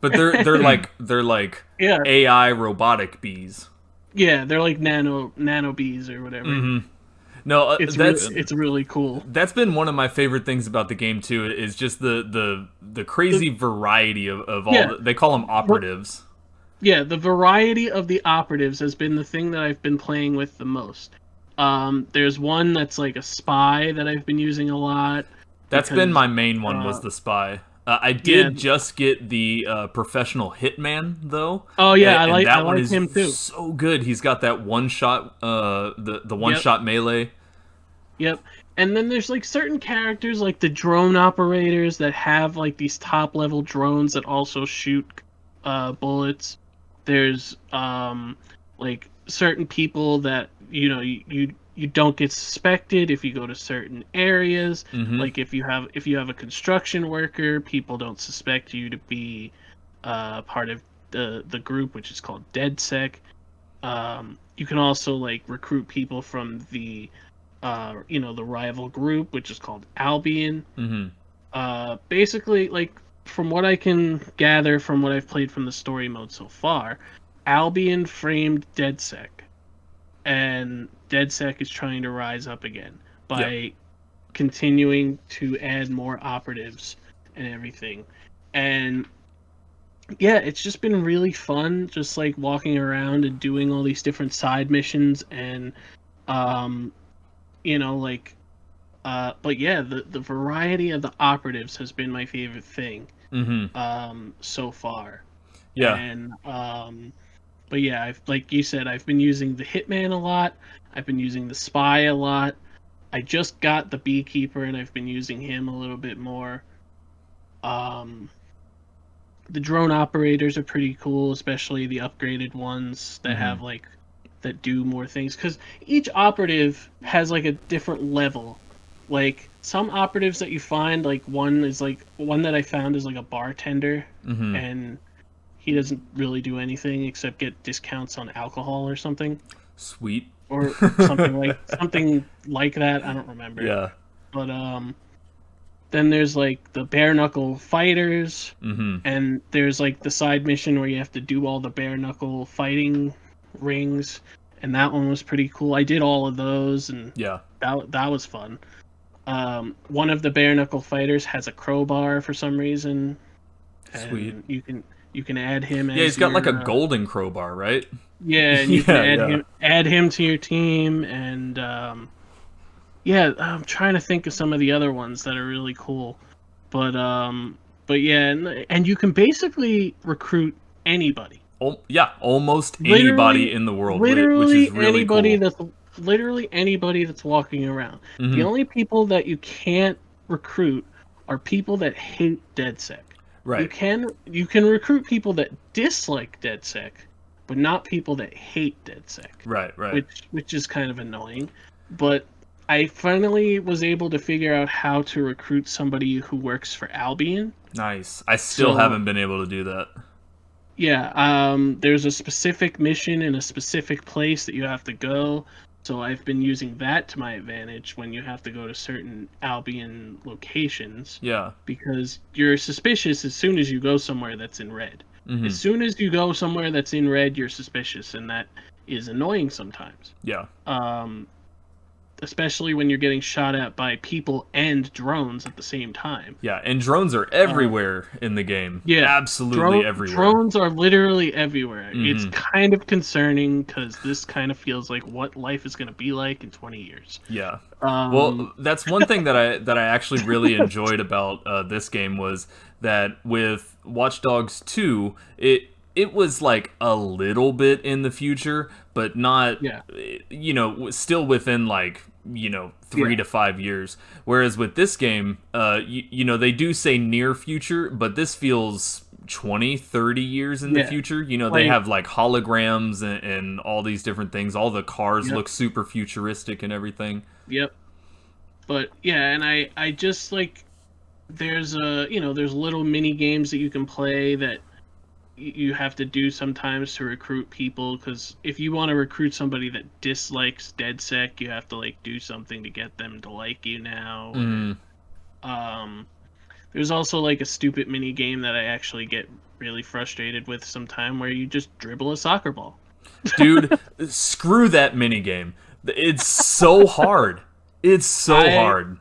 A: But they're like
B: yeah.
A: AI robotic bees.
B: Yeah, they're like nano bees or whatever.
A: No,
B: it's really cool.
A: That's been one of my favorite things about the game too. Is just the crazy variety of all. They call them operatives.
B: Yeah, the variety of the operatives has been the thing that I've been playing with the most. There's one that's like a spy that I've been using a lot.
A: That's been my main one, was the spy. I did just get the professional hitman though.
B: Oh yeah,
A: and
B: I like him too.
A: So good. He's got that one shot, the one shot melee.
B: Yep. And then there's like certain characters like the drone operators that have like these top level drones that also shoot bullets. There's like certain people that you don't get suspected if you go to certain areas. Like if you have a construction worker, people don't suspect you to be part of the group, which is called DedSec. You can also like recruit people from the the rival group, which is called Albion. Basically, like from what I can gather from what I've played from the story mode so far, Albion framed DedSec, and DedSec is trying to rise up again by continuing to add more operatives and everything. And yeah, it's just been really fun, just like walking around and doing all these different side missions and like but yeah, the variety of the operatives has been my favorite thing so far.
A: Yeah.
B: And but yeah, like you said, I've been using the Hitman a lot. I've been using the Spy a lot. I just got the Beekeeper, and I've been using him a little bit more. The drone operators are pretty cool, especially the upgraded ones that have like that do more things. Because each operative has like a different level. Like some operatives that you find, like one that I found is like a bartender, and he doesn't really do anything except get discounts on alcohol or something.
A: Sweet.
B: Or something like that. I don't remember.
A: Yeah.
B: But then there's like the bare knuckle fighters, and there's like the side mission where you have to do all the bare knuckle fighting rings, and that one was pretty cool. I did all of those, and that was fun. One of the bare knuckle fighters has a crowbar for some reason.
A: Sweet.
B: And you can add him.
A: Yeah, he's got like a golden crowbar, right?
B: Yeah, and you can add him to your team, and yeah, I'm trying to think of some of the other ones that are really cool, but yeah, and you can basically recruit anybody.
A: Oh, yeah, almost anybody in the world, which is really
B: anybody
A: cool.
B: Literally anybody that's walking around. The only people that you can't recruit are people that hate DedSec.
A: Right.
B: You can recruit people that dislike DedSec, but not people that hate DedSec.
A: Right.
B: Which is kind of annoying. But I finally was able to figure out how to recruit somebody who works for Albion.
A: Nice. I still haven't been able to do that.
B: Yeah, there's a specific mission in a specific place that you have to go. So I've been using that to my advantage when you have to go to certain Albion locations.
A: Yeah.
B: Because you're suspicious as soon as you go somewhere that's in red. As soon as you go somewhere that's in red, you're suspicious, and that is annoying sometimes.
A: Yeah.
B: Especially when you're getting shot at by people and drones at the same time.
A: Yeah, and drones are everywhere in the game.
B: Yeah,
A: absolutely everywhere.
B: Drones are literally everywhere. It's kind of concerning because this kind of feels like what life is going to be like in 20 years.
A: Yeah. Well, that's one thing that I actually really enjoyed about this game was that with Watch Dogs 2, it was like a little bit in the future, but not, still within like, 3 to 5 years. Whereas with this game, they do say near future, but this feels 20, 30 years in the future. They have like holograms and all these different things. All the cars look super futuristic and everything.
B: Yep. But yeah, and I just like, there's little mini games that you can play that you have to do sometimes to recruit people, because if you want to recruit somebody that dislikes DedSec, you have to like do something to get them to like you now. There's also like a stupid mini game that I actually get really frustrated with sometime where you just dribble a soccer ball.
A: Dude, screw that mini game. It's so hard. It's so hard.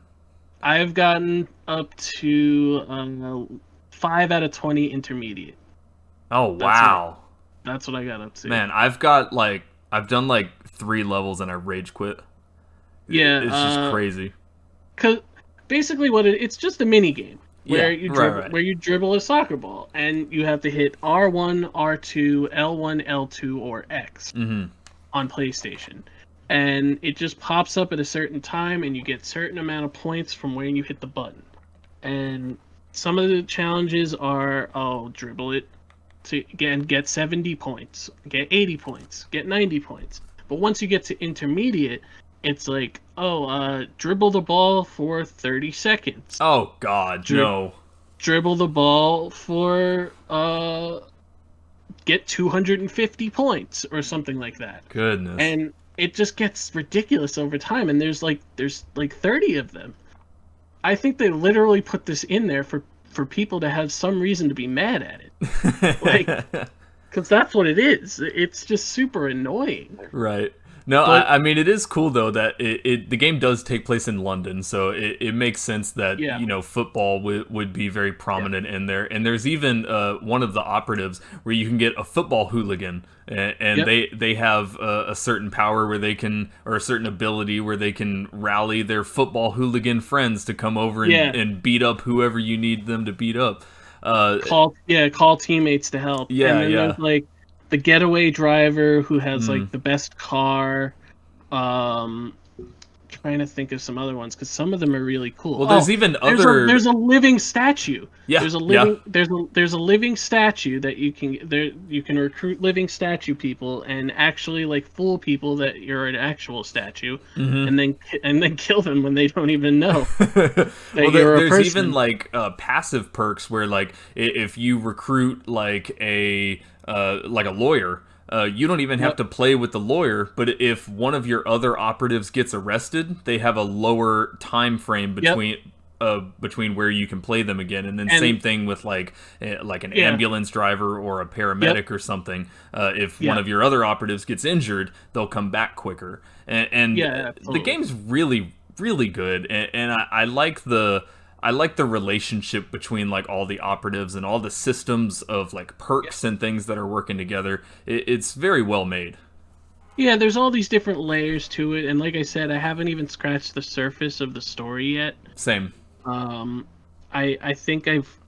B: I've gotten up to 5 out of 20 intermediate.
A: Oh, wow.
B: That's what I got up to.
A: Man, I've done like 3 levels and I rage quit.
B: Yeah.
A: It's just crazy.
B: Cause basically it's just a mini game where you dribble a soccer ball and you have to hit R1, R2, L1, L2, or X on PlayStation. And it just pops up at a certain time and you get certain amount of points from when you hit the button. And some of the challenges are, dribble it to get 70 points, get 80 points, get 90 points. But once you get to intermediate, it's like, dribble the ball for 30 seconds.
A: Oh, God, no.
B: Dribble the ball for get 250 points or something like that.
A: Goodness.
B: And it just gets ridiculous over time, and there's like 30 of them. I think they literally put this in there for people to have some reason to be mad at it. Like, because that's what it is. It's just super annoying.
A: Right. No,
B: But-
A: I mean, it is cool, though, that the game does take place in London, so it makes sense that,
B: Yeah.
A: you know, football would be very prominent in there. And there's even one of the operatives where you can get a football hooligan, and
B: Yep.
A: they have a certain power where they can, or a certain ability where they can rally their football hooligan friends to come over and beat up whoever you need them to beat up.
B: Call teammates to help.
A: Yeah,
B: and then
A: yeah.
B: there's like the getaway driver who has
A: Mm.
B: like the best car. Trying to think of some other ones because some of them are really cool.
A: Well, there's even
B: there's
A: other...
B: there's a living statue.
A: Yeah,
B: there's a living there's a living statue that you can recruit living statue people and actually like fool people that you're an actual statue, and then kill them when they don't even know that
A: Well,
B: you're a
A: there's
B: person.
A: even like passive perks where like if you recruit like a lawyer, you don't even have to play with the lawyer, but if one of your other operatives gets arrested, they have a lower time frame between where you can play them again. And then same thing with like an ambulance driver or a paramedic or something. If one of your other operatives gets injured, they'll come back quicker. And the game's really, really good. And I like the relationship between like all the operatives and all the systems of like perks and things that are working together. It's very well made.
B: Yeah, there's all these different layers to it, and like I said, I haven't even scratched the surface of the story yet.
A: Same.
B: I think I've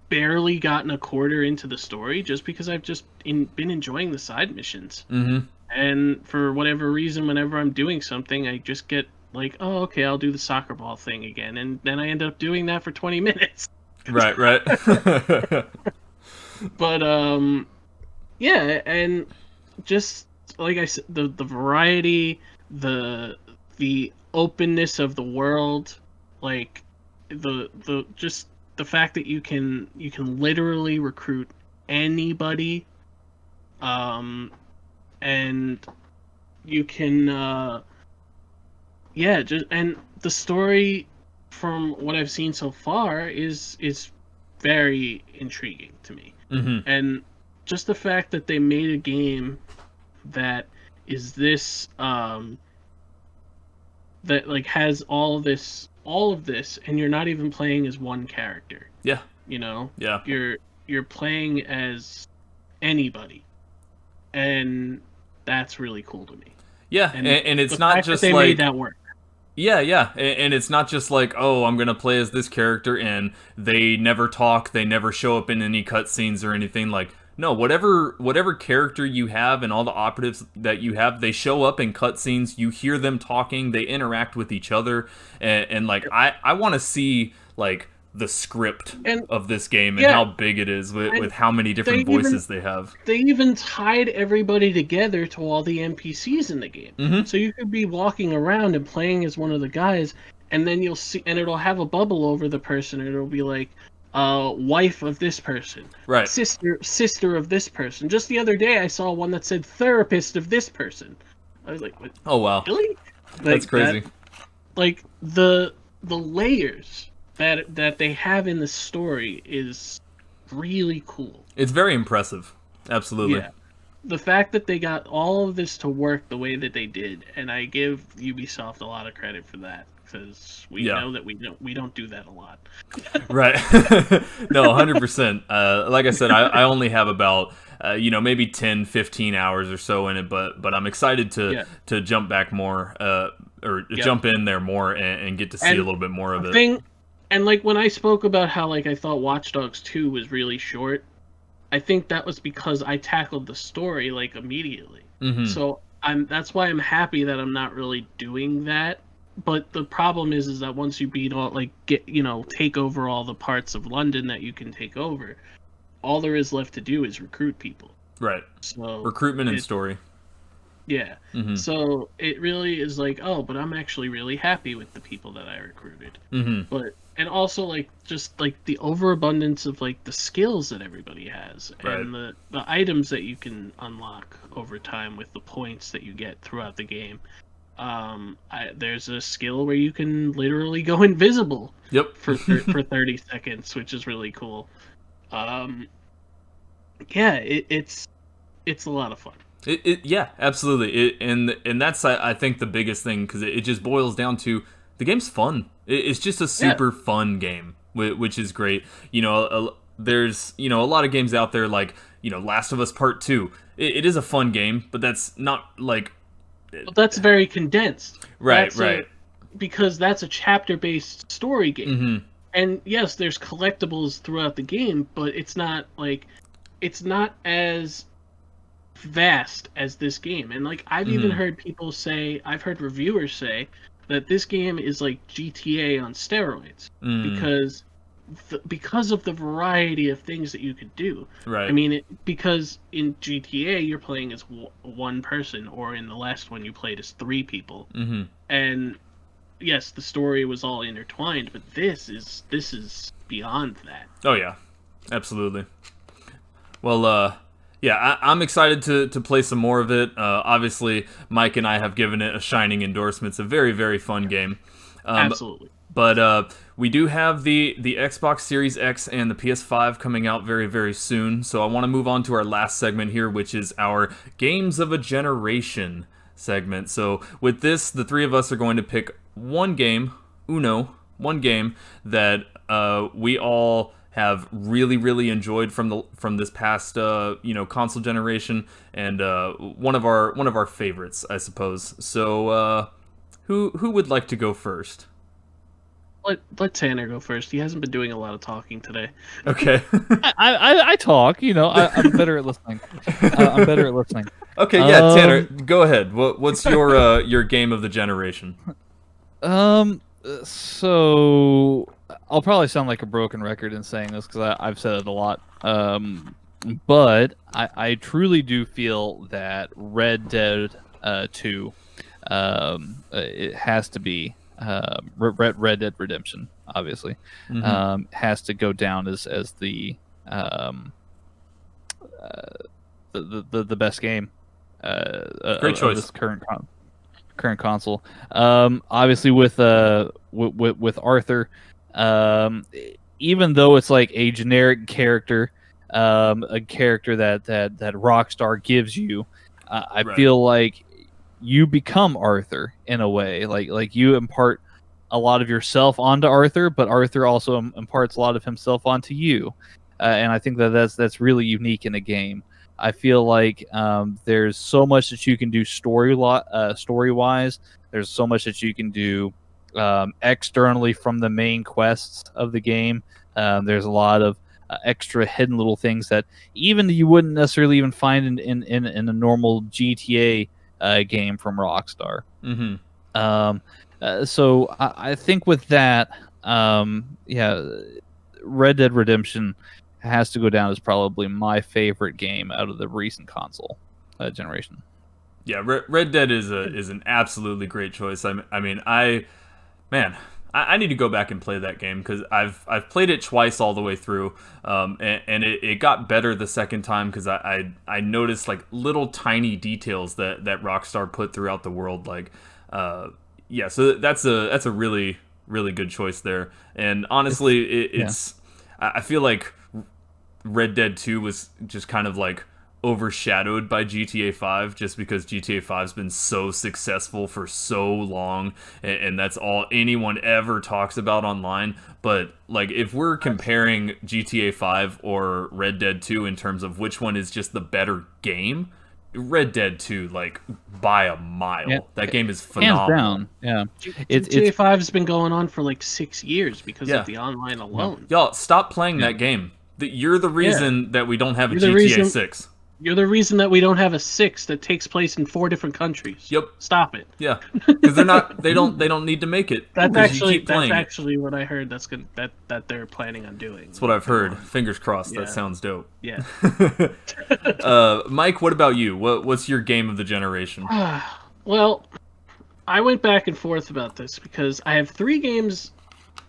B: barely gotten a quarter into the story just because I've just been enjoying the side missions.
A: Mm-hmm.
B: And for whatever reason, whenever I'm doing something, I just get like, oh, okay, I'll do the soccer ball thing again, and then I end up doing that for 20 minutes.
A: Right.
B: But yeah, and just like I said, the variety, the openness of the world, like the just the fact that you can literally recruit anybody, and you can and the story from what I've seen so far is very intriguing to me.
A: Mm-hmm.
B: And just the fact that they made a game that is this that like has all of this and you're not even playing as one character.
A: Yeah.
B: You know?
A: Yeah.
B: You're playing as anybody. And that's really cool to me.
A: Yeah, and it's
B: the
A: not
B: fact
A: just
B: that they
A: like
B: made that work.
A: Yeah, and it's not just like, oh, I'm gonna play as this character and they never talk, they never show up in any cutscenes or anything. Like, no, whatever character you have and all the operatives that you have, they show up in cutscenes. You hear them talking, they interact with each other, and like I want to see like the script of this game and how big it is with how many different voices they have.
B: They even tied everybody together to all the NPCs in the game.
A: Mm-hmm.
B: So you could be walking around and playing as one of the guys, and then you'll see, and it'll have a bubble over the person, and it'll be like, wife of this person,
A: right?
B: Sister of this person. Just the other day, I saw one that said therapist of this person. I was like, what?
A: Oh wow,
B: really? Like,
A: that's crazy.
B: Like the layers that they have in the story is really cool.
A: It's very impressive. Absolutely.
B: Yeah. The fact that they got all of this to work the way that they did, and I give Ubisoft a lot of credit for that, because we know that we don't do that a lot.
A: Right. No, 100%. Like I said, I only have about maybe 10, 15 hours or so in it, but I'm excited to jump back more, jump in there more and get to see a little bit more of it.
B: And like when I spoke about how like I thought Watch Dogs 2 was really short, I think that was because I tackled the story like immediately.
A: Mm-hmm.
B: So that's why I'm happy that I'm not really doing that. But the problem is that once you beat all take over all the parts of London that you can take over, all there is left to do is recruit people.
A: Right.
B: So
A: recruitment and story.
B: Yeah.
A: Mm-hmm.
B: So it really is like, oh, but I'm actually really happy with the people that I recruited.
A: Mm-hmm.
B: But and also like just like the overabundance of like the skills that everybody has
A: Right.
B: and the items that you can unlock over time with the points that you get throughout the game. There's a skill where you can literally go invisible.
A: Yep.
B: For 30 seconds, which is really cool. Yeah, it's a lot of fun.
A: Yeah, absolutely. And that's I think the biggest thing, because it just boils down to the game's fun. It's just a super fun game, which is great. There's a lot of games out there like Last of Us Part 2. It is a fun game, but that's not like.
B: Well, that's very condensed.
A: Right, right.
B: Because that's a chapter-based story game.
A: Mm-hmm.
B: And yes, there's collectibles throughout the game, but it's not as vast as this game. And like I've even heard people say, I've heard reviewers say that this game is like GTA on steroids because of the variety of things that you could do.
A: Right.
B: I mean, because in GTA you're playing as one person, or in the last one you played as 3 people.
A: Mm-hmm.
B: And yes, the story was all intertwined, but this is beyond that.
A: Oh yeah, absolutely. Well, yeah, I'm excited to play some more of it. Obviously, Mike and I have given it a shining endorsement. It's a very, very fun game.
B: Absolutely.
A: But we do have the Xbox Series X and the PS5 coming out very, very soon. So I want to move on to our last segment here, which is our Games of a Generation segment. So with this, the 3 of us are going to pick one game that we all have really, really enjoyed from this past console generation, and one of our favorites, I suppose. So who would like to go first?
B: Let Tanner go first. He hasn't been doing a lot of talking today.
A: Okay.
C: I talk. I'm better at listening. I'm better at listening.
A: Okay, yeah, Tanner, go ahead. What's your game of the generation?
C: So I'll probably sound like a broken record in saying this because I've said it a lot. But I truly do feel that Red Dead 2, it has to be Red Dead Redemption, obviously, has to go down as the best game.
A: Great choice.
C: Of this current console. Obviously with Arthur, even though it's like a generic character, a character that Rockstar gives you, I feel like you become Arthur in a way. Like you impart a lot of yourself onto Arthur, but Arthur also imparts a lot of himself onto you. And I think that's really unique in a game. I feel like there's so much that you can do story-wise. There's so much that you can do externally from the main quests of the game. There's a lot of extra hidden little things that even you wouldn't necessarily even find in a normal GTA game from Rockstar. So I think with that, Red Dead Redemption has to go down as probably my favorite game out of the recent console generation.
A: Yeah, Red Dead is an absolutely great choice. I need to go back and play that game because I've played it twice all the way through, and it got better the second time because I noticed like little tiny details that Rockstar put throughout the world. Like, so that's a really, really good choice there. And honestly, I feel like Red Dead 2 was just kind of like overshadowed by GTA 5 just because GTA 5's been so successful for so long, and that's all anyone ever talks about online. But like if we're comparing GTA 5 or Red Dead 2 in terms of which one is just the better game, Red Dead 2, like by a mile. Yeah. That game is phenomenal.
C: Hands down. Yeah.
B: GTA 5 has been going on for like 6 years because of the online alone.
A: Y'all, stop playing that game. You're the reason that we don't have a GTA 6.
B: You're the reason that we don't have a 6 that takes place in 4 different countries.
A: Yep.
B: Stop it.
A: Yeah, because they don't need to make it.
B: That's
A: You keep playing it.
B: actually what I heard. That they're planning on doing.
A: That's what I've heard. Fingers crossed. Yeah. That sounds dope.
B: Yeah.
A: Mike, what about you? What's your game of the generation?
B: Well, I went back and forth about this because I have 3 games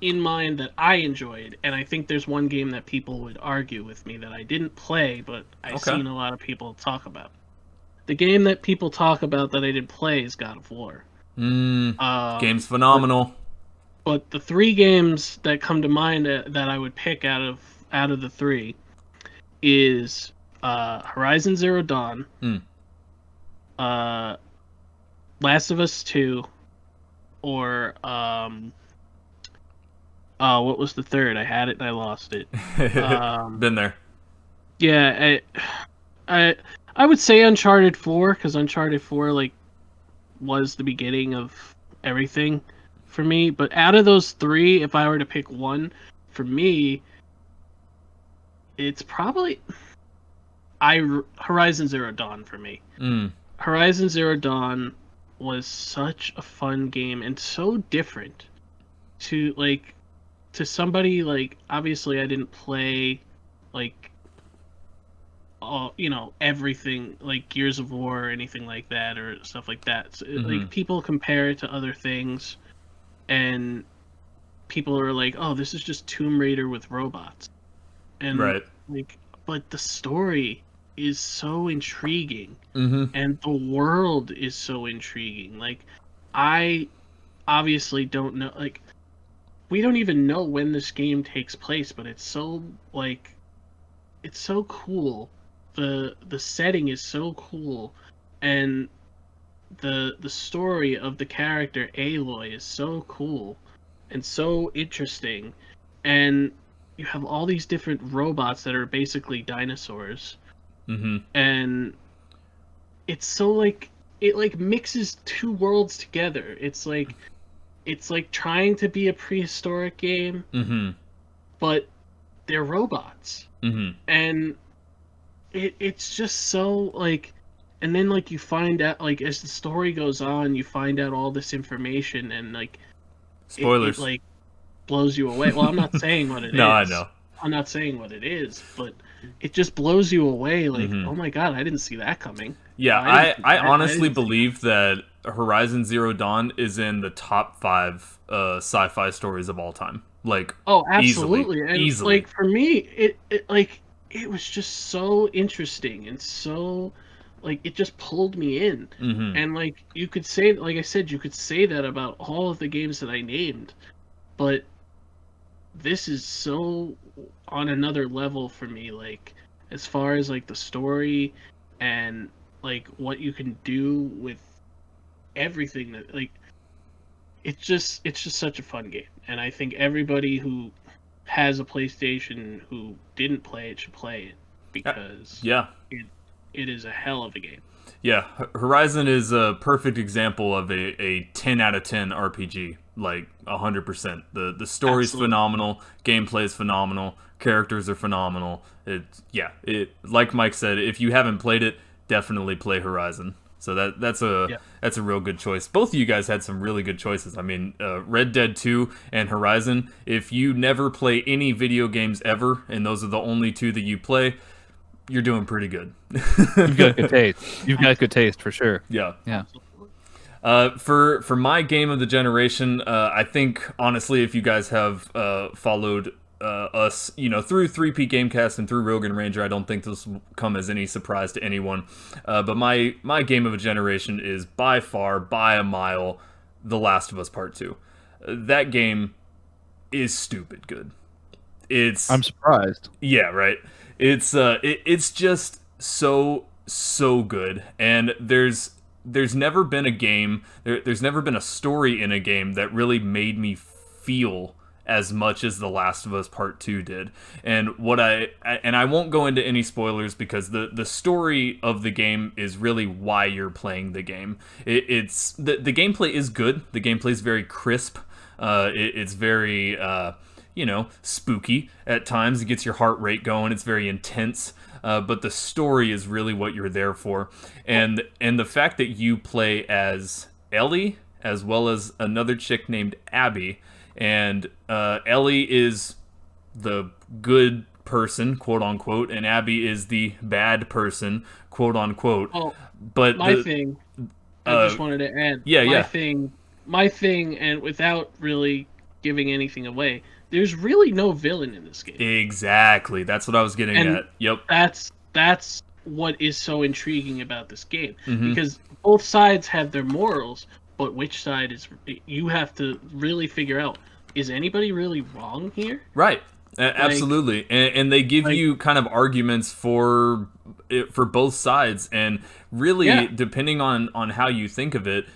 B: in mind that I enjoyed, and I think there's one game that people would argue with me that I didn't play, but I've seen a lot of people talk about. The game that people talk about that I didn't play is God of War.
A: Game's phenomenal.
B: But the 3 games that come to mind that I would pick out of the 3 is Horizon Zero Dawn, Last of Us 2, or what was the third? I had it and I lost it.
A: Been there.
B: Yeah, I would say Uncharted 4, because Uncharted 4 like was the beginning of everything for me. But out of those 3, if I were to pick one, for me, it's probably Horizon Zero Dawn for me. Horizon Zero Dawn was such a fun game and so different to somebody like, obviously I didn't play like everything like Gears of War or anything like that or stuff like that. So, like, people compare it to other things and people are like, oh, this is just Tomb Raider with robots. And but the story is so intriguing and the world is so intriguing. Like, I obviously don't know, like, we don't even know when this game takes place, but it's so cool. The setting is so cool, and the story of the character Aloy is so cool and so interesting, and you have all these different robots that are basically dinosaurs, and it's so like it mixes 2 worlds together. It's like trying to be a prehistoric game, but they're robots, and it's just so like, and then like you find out, like, as the story goes on, you find out all this information, and like
A: spoilers,
B: it like blows you away. Well, I'm not saying what it is.
A: No, I know.
B: I'm not saying what it is, but it just blows you away. Like, oh my god, I didn't see that coming.
A: Yeah, I honestly believe that Horizon Zero Dawn is in the top 5 sci-fi stories of all time. Like,
B: oh, absolutely,
A: easily.
B: Like, for me, it was just so interesting and so, like, it just pulled me in. And like, you could say, like I said, you could say that about all of the games that I named, but this is so on another level for me, like, as far as like the story and like what you can do with everything, that like, it's just such a fun game, and I think everybody who has a PlayStation who didn't play it should play it, because it is a hell of a game.
A: Yeah, Horizon is a perfect example of a 10 out of 10 RPG, like 100%. The story's phenomenal, gameplay is phenomenal, characters are phenomenal. Like Mike said, if you haven't played it, definitely play Horizon. So that's a real good choice. Both of you guys had some really good choices. I mean, Red Dead 2 and Horizon. If you never play any video games ever, and those are the only 2 that you play, you're doing pretty good.
C: You've got good taste. You've got good taste for sure.
A: Yeah.
C: Yeah.
A: For my game of the generation, I think honestly, if you guys have followed us, through 3P Gamecast and through Rogan Ranger, I don't think this will come as any surprise to anyone. But my game of a generation is by far, by a mile, The Last of Us Part 2. That game is stupid good. I'm
C: surprised.
A: Yeah, right. It's just so good, and there's never been a game, there's never been a story in a game that really made me feel as much as The Last of Us Part 2 did. And I won't go into any spoilers, because the story of the game is really why you're playing the game. It's the gameplay is good. The gameplay is very crisp. It's very spooky at times. It gets your heart rate going. It's very intense. but the story is really what you're there for. And the fact that you play as Ellie as well as another chick named Abby, and Ellie is the good person, quote unquote, and Abby is the bad person, quote unquote.
B: Oh,
A: But
B: my thing, I just wanted to add.
A: Yeah,
B: My thing, and without really giving anything away, there's really no villain in this game.
A: Exactly. That's what I was getting at. Yep.
B: That's what is so intriguing about this game,
A: Mm-hmm.
B: because both sides have their morals, but which side is, you have to really figure out, is anybody really wrong here?
A: Right. Absolutely. And they give you kind of arguments for both sides, and really depending on how you think of it,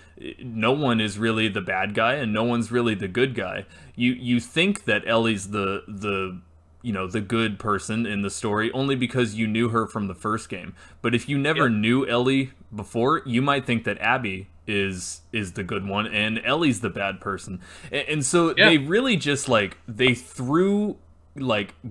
A: no one is really the bad guy and no one's really the good guy. You think that Ellie's the the good person in the story only because you knew her from the first game. But if you never knew Ellie before, you might think that Abby is the good one and Ellie's the bad person. And so they really just they threw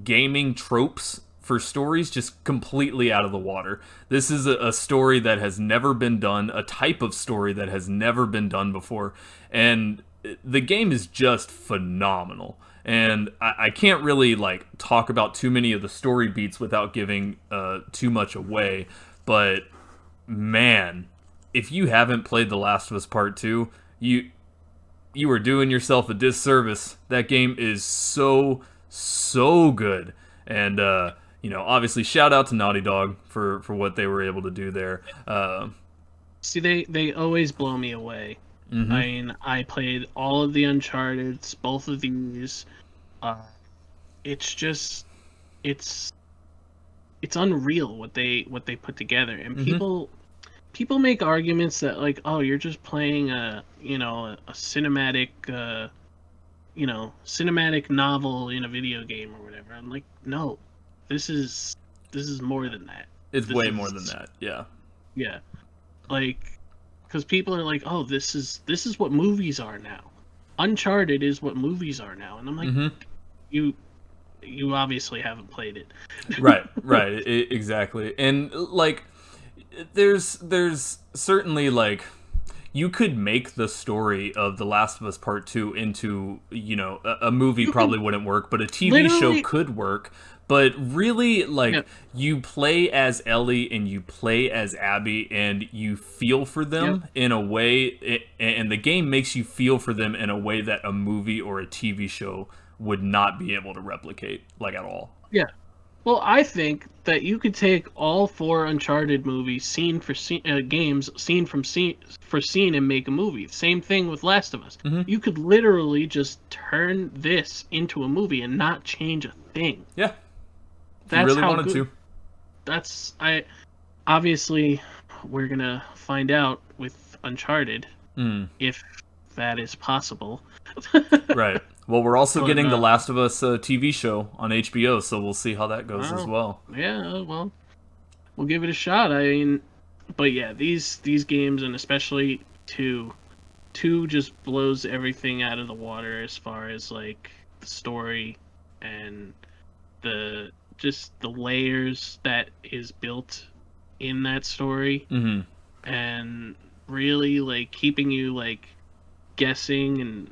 A: gaming tropes for stories just completely out of the water. This is a story that has never been done, a type of story that has never been done before, and the game is just phenomenal. And I can't really talk about too many of the story beats without giving too much away, but man, if you haven't played The Last of Us Part 2, you are doing yourself a disservice. That game is so good. And obviously shout out to Naughty Dog for what they were able to do there.
B: See, they always blow me away.
A: Mm-hmm.
B: I mean, I played all of the Uncharted's, both of these. It's just, it's unreal what they put together. And people make arguments that oh, you're just playing a cinematic cinematic novel in a video game or whatever. I'm like, no, this is more than that.
A: It's way more than that. Yeah.
B: Yeah. Because people are like, oh, this is what movies are now. Uncharted is what movies are now. And I'm like, you obviously haven't played it.
A: Right. Exactly. And there's certainly you could make the story of The Last of Us Part 2 into, a movie probably wouldn't work, but a TV show could work. But really, you play as Ellie and you play as Abby, and you feel for them in a way, and the game makes you feel for them in a way that a movie or a TV show would not be able to replicate, at all.
B: Yeah. Well, I think that you could take all 4 Uncharted movies, scene for scene, games, scene for scene, and make a movie. Same thing with Last of Us.
A: Mm-hmm.
B: You could literally just turn this into a movie and not change a thing.
A: Yeah.
B: That's
A: you really
B: how
A: wanted
B: good, to. Obviously, we're gonna find out with Uncharted if that is possible.
A: Right. Well, we're also getting The Last of Us TV show on HBO, so we'll see how that goes as well.
B: Yeah, well, we'll give it a shot. I mean, but yeah, these games, and especially 2 just blows everything out of the water as far as the story and the layers that is built in that story, and really keeping you guessing, and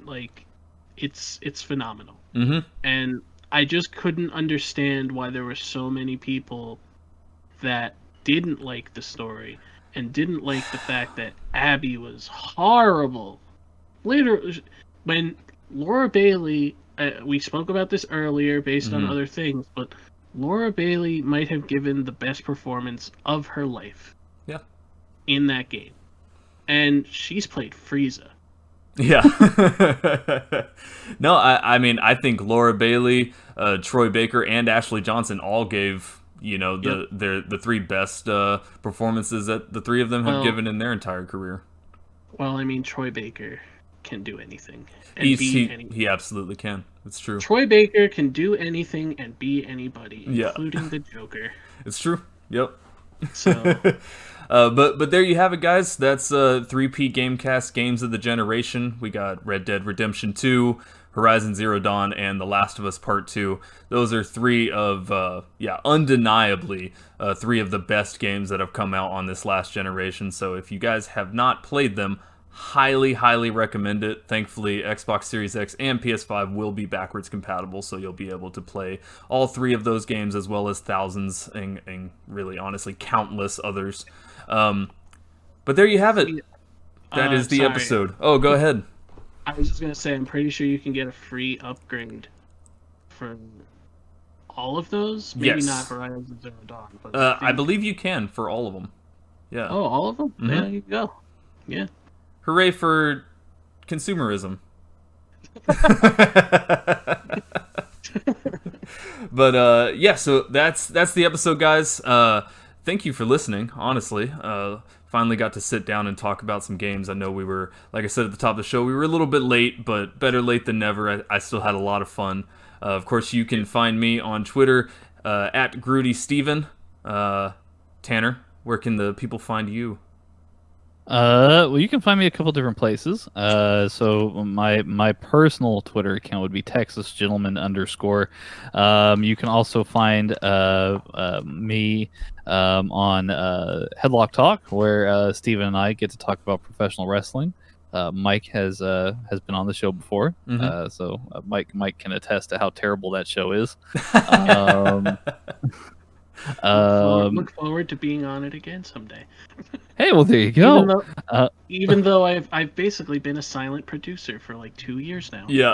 B: it's phenomenal. And I just couldn't understand why there were so many people that didn't like the story and didn't like the fact that Abby was horrible. Later, when Laura Bailey, we spoke about this earlier based on other things, but Laura Bailey might have given the best performance of her life.
A: Yeah.
B: In that game. And she's played Frieza.
A: Yeah. No, I mean, I think Laura Bailey, Troy Baker, and Ashley Johnson all gave, the 3 best performances that the 3 of them have given in their entire career.
B: Well, I mean, Troy Baker can do anything.
A: He absolutely can. It's true.
B: Troy Baker can do anything and be anybody, including the Joker.
A: It's true. Yep.
B: So,
A: But there you have it, guys. That's 3P Gamecast Games of the Generation. We got Red Dead Redemption 2, Horizon Zero Dawn, and The Last of Us Part 2. Those are three of, undeniably, three of the best games that have come out on this last generation. So if you guys have not played them, highly, highly recommend it. Thankfully, Xbox Series X and PS5 will be backwards compatible, so you'll be able to play all three of those games as well as thousands and really, honestly, countless others. But there you have it. That is the episode. Oh, go ahead.
B: I was just going to say, I'm pretty sure you can get a free upgrade for all of those. Maybe not Horizon Zero Dawn. But
A: I believe you can for all of them. Yeah.
B: Oh, all of them?
A: Mm-hmm.
B: There you go. Yeah.
A: Hooray for consumerism. But yeah, so that's the episode, guys. Thank you for listening, honestly. Finally got to sit down and talk about some games. I know we were, like I said at the top of the show, we were a little bit late, but better late than never. I still had a lot of fun. Of course, you can find me on Twitter at GrudySteven. Tanner, where can the people find you?
C: Well, you can find me a couple different places. So my personal Twitter account would be TexasGentleman_. You can also find me on Headlock Talk, where Steven and I get to talk about professional wrestling. Mike has been on the show before, so Mike can attest to how terrible that show is.
B: Look forward to being on it again someday.
C: Hey, well, there you go.
B: Even though I've basically been a silent producer for like 2 years now.
A: Yeah.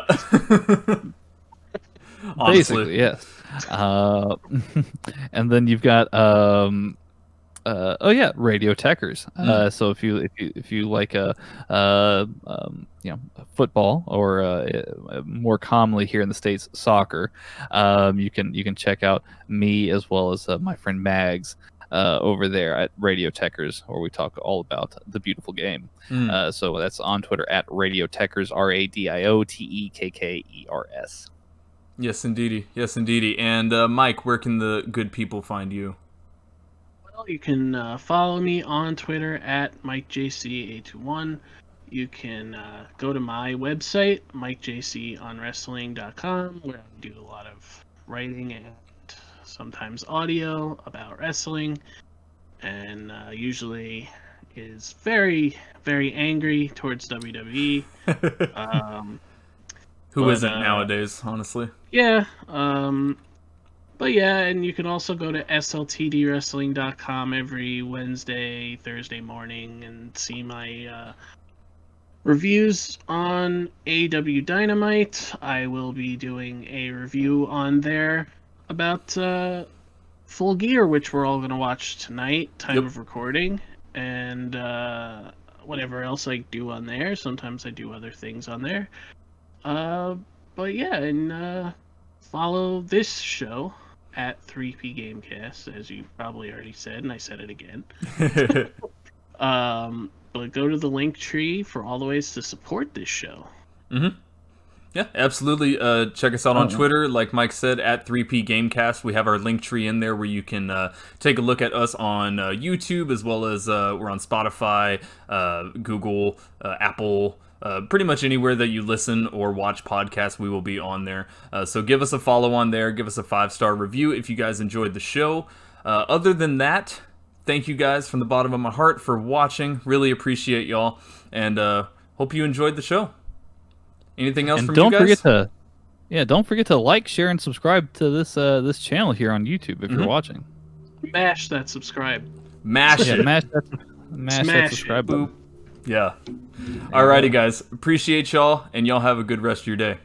C: Basically, yes. And then you've got Radio Techers. So if you like football, or more commonly here in the States, soccer, you can check out me as well as my friend Mags over there at Radio Techers, where we talk all about the beautiful game. So that's on Twitter at Radio Techers, RADIOTEKKERS.
A: Yes, indeedy. Yes, indeedy. And Mike, where can the good people find you?
B: Well, you can follow me on Twitter at MikeJC821. You can go to my website, MikeJCOnWrestling.com, where I do a lot of writing and sometimes audio about wrestling, and usually is very, very angry towards WWE.
A: Who isn't nowadays, honestly?
B: Yeah. But yeah, and you can also go to sltdwrestling.com every Wednesday, Thursday morning and see my reviews on AEW Dynamite. I will be doing a review on there about Full Gear, which we're all going to watch tonight, time of recording, and whatever else I do on there. Sometimes I do other things on there. But yeah, and follow this show at 3P Gamecast, as you probably already said, and I said it again. But go to the link tree for all the ways to support this show.
A: Mm-hmm. Yeah, absolutely. Check us out on Twitter, like Mike said, at 3P Gamecast. We have our link tree in there where you can take a look at us on YouTube, as well as we're on Spotify, Google, Apple, pretty much anywhere that you listen or watch podcasts, we will be on there. So give us a follow on there. Give us a 5-star review if you guys enjoyed the show. Other than that, thank you guys from the bottom of my heart for watching. Really appreciate y'all, and hope you enjoyed the show. Anything else from you guys?
C: Don't forget to like, share, and subscribe to this channel here on YouTube if you're watching.
B: Mash that subscribe.
A: Mash it.
C: Mash that subscribe button.
A: Yeah. Alrighty, guys. Appreciate y'all, and y'all have a good rest of your day.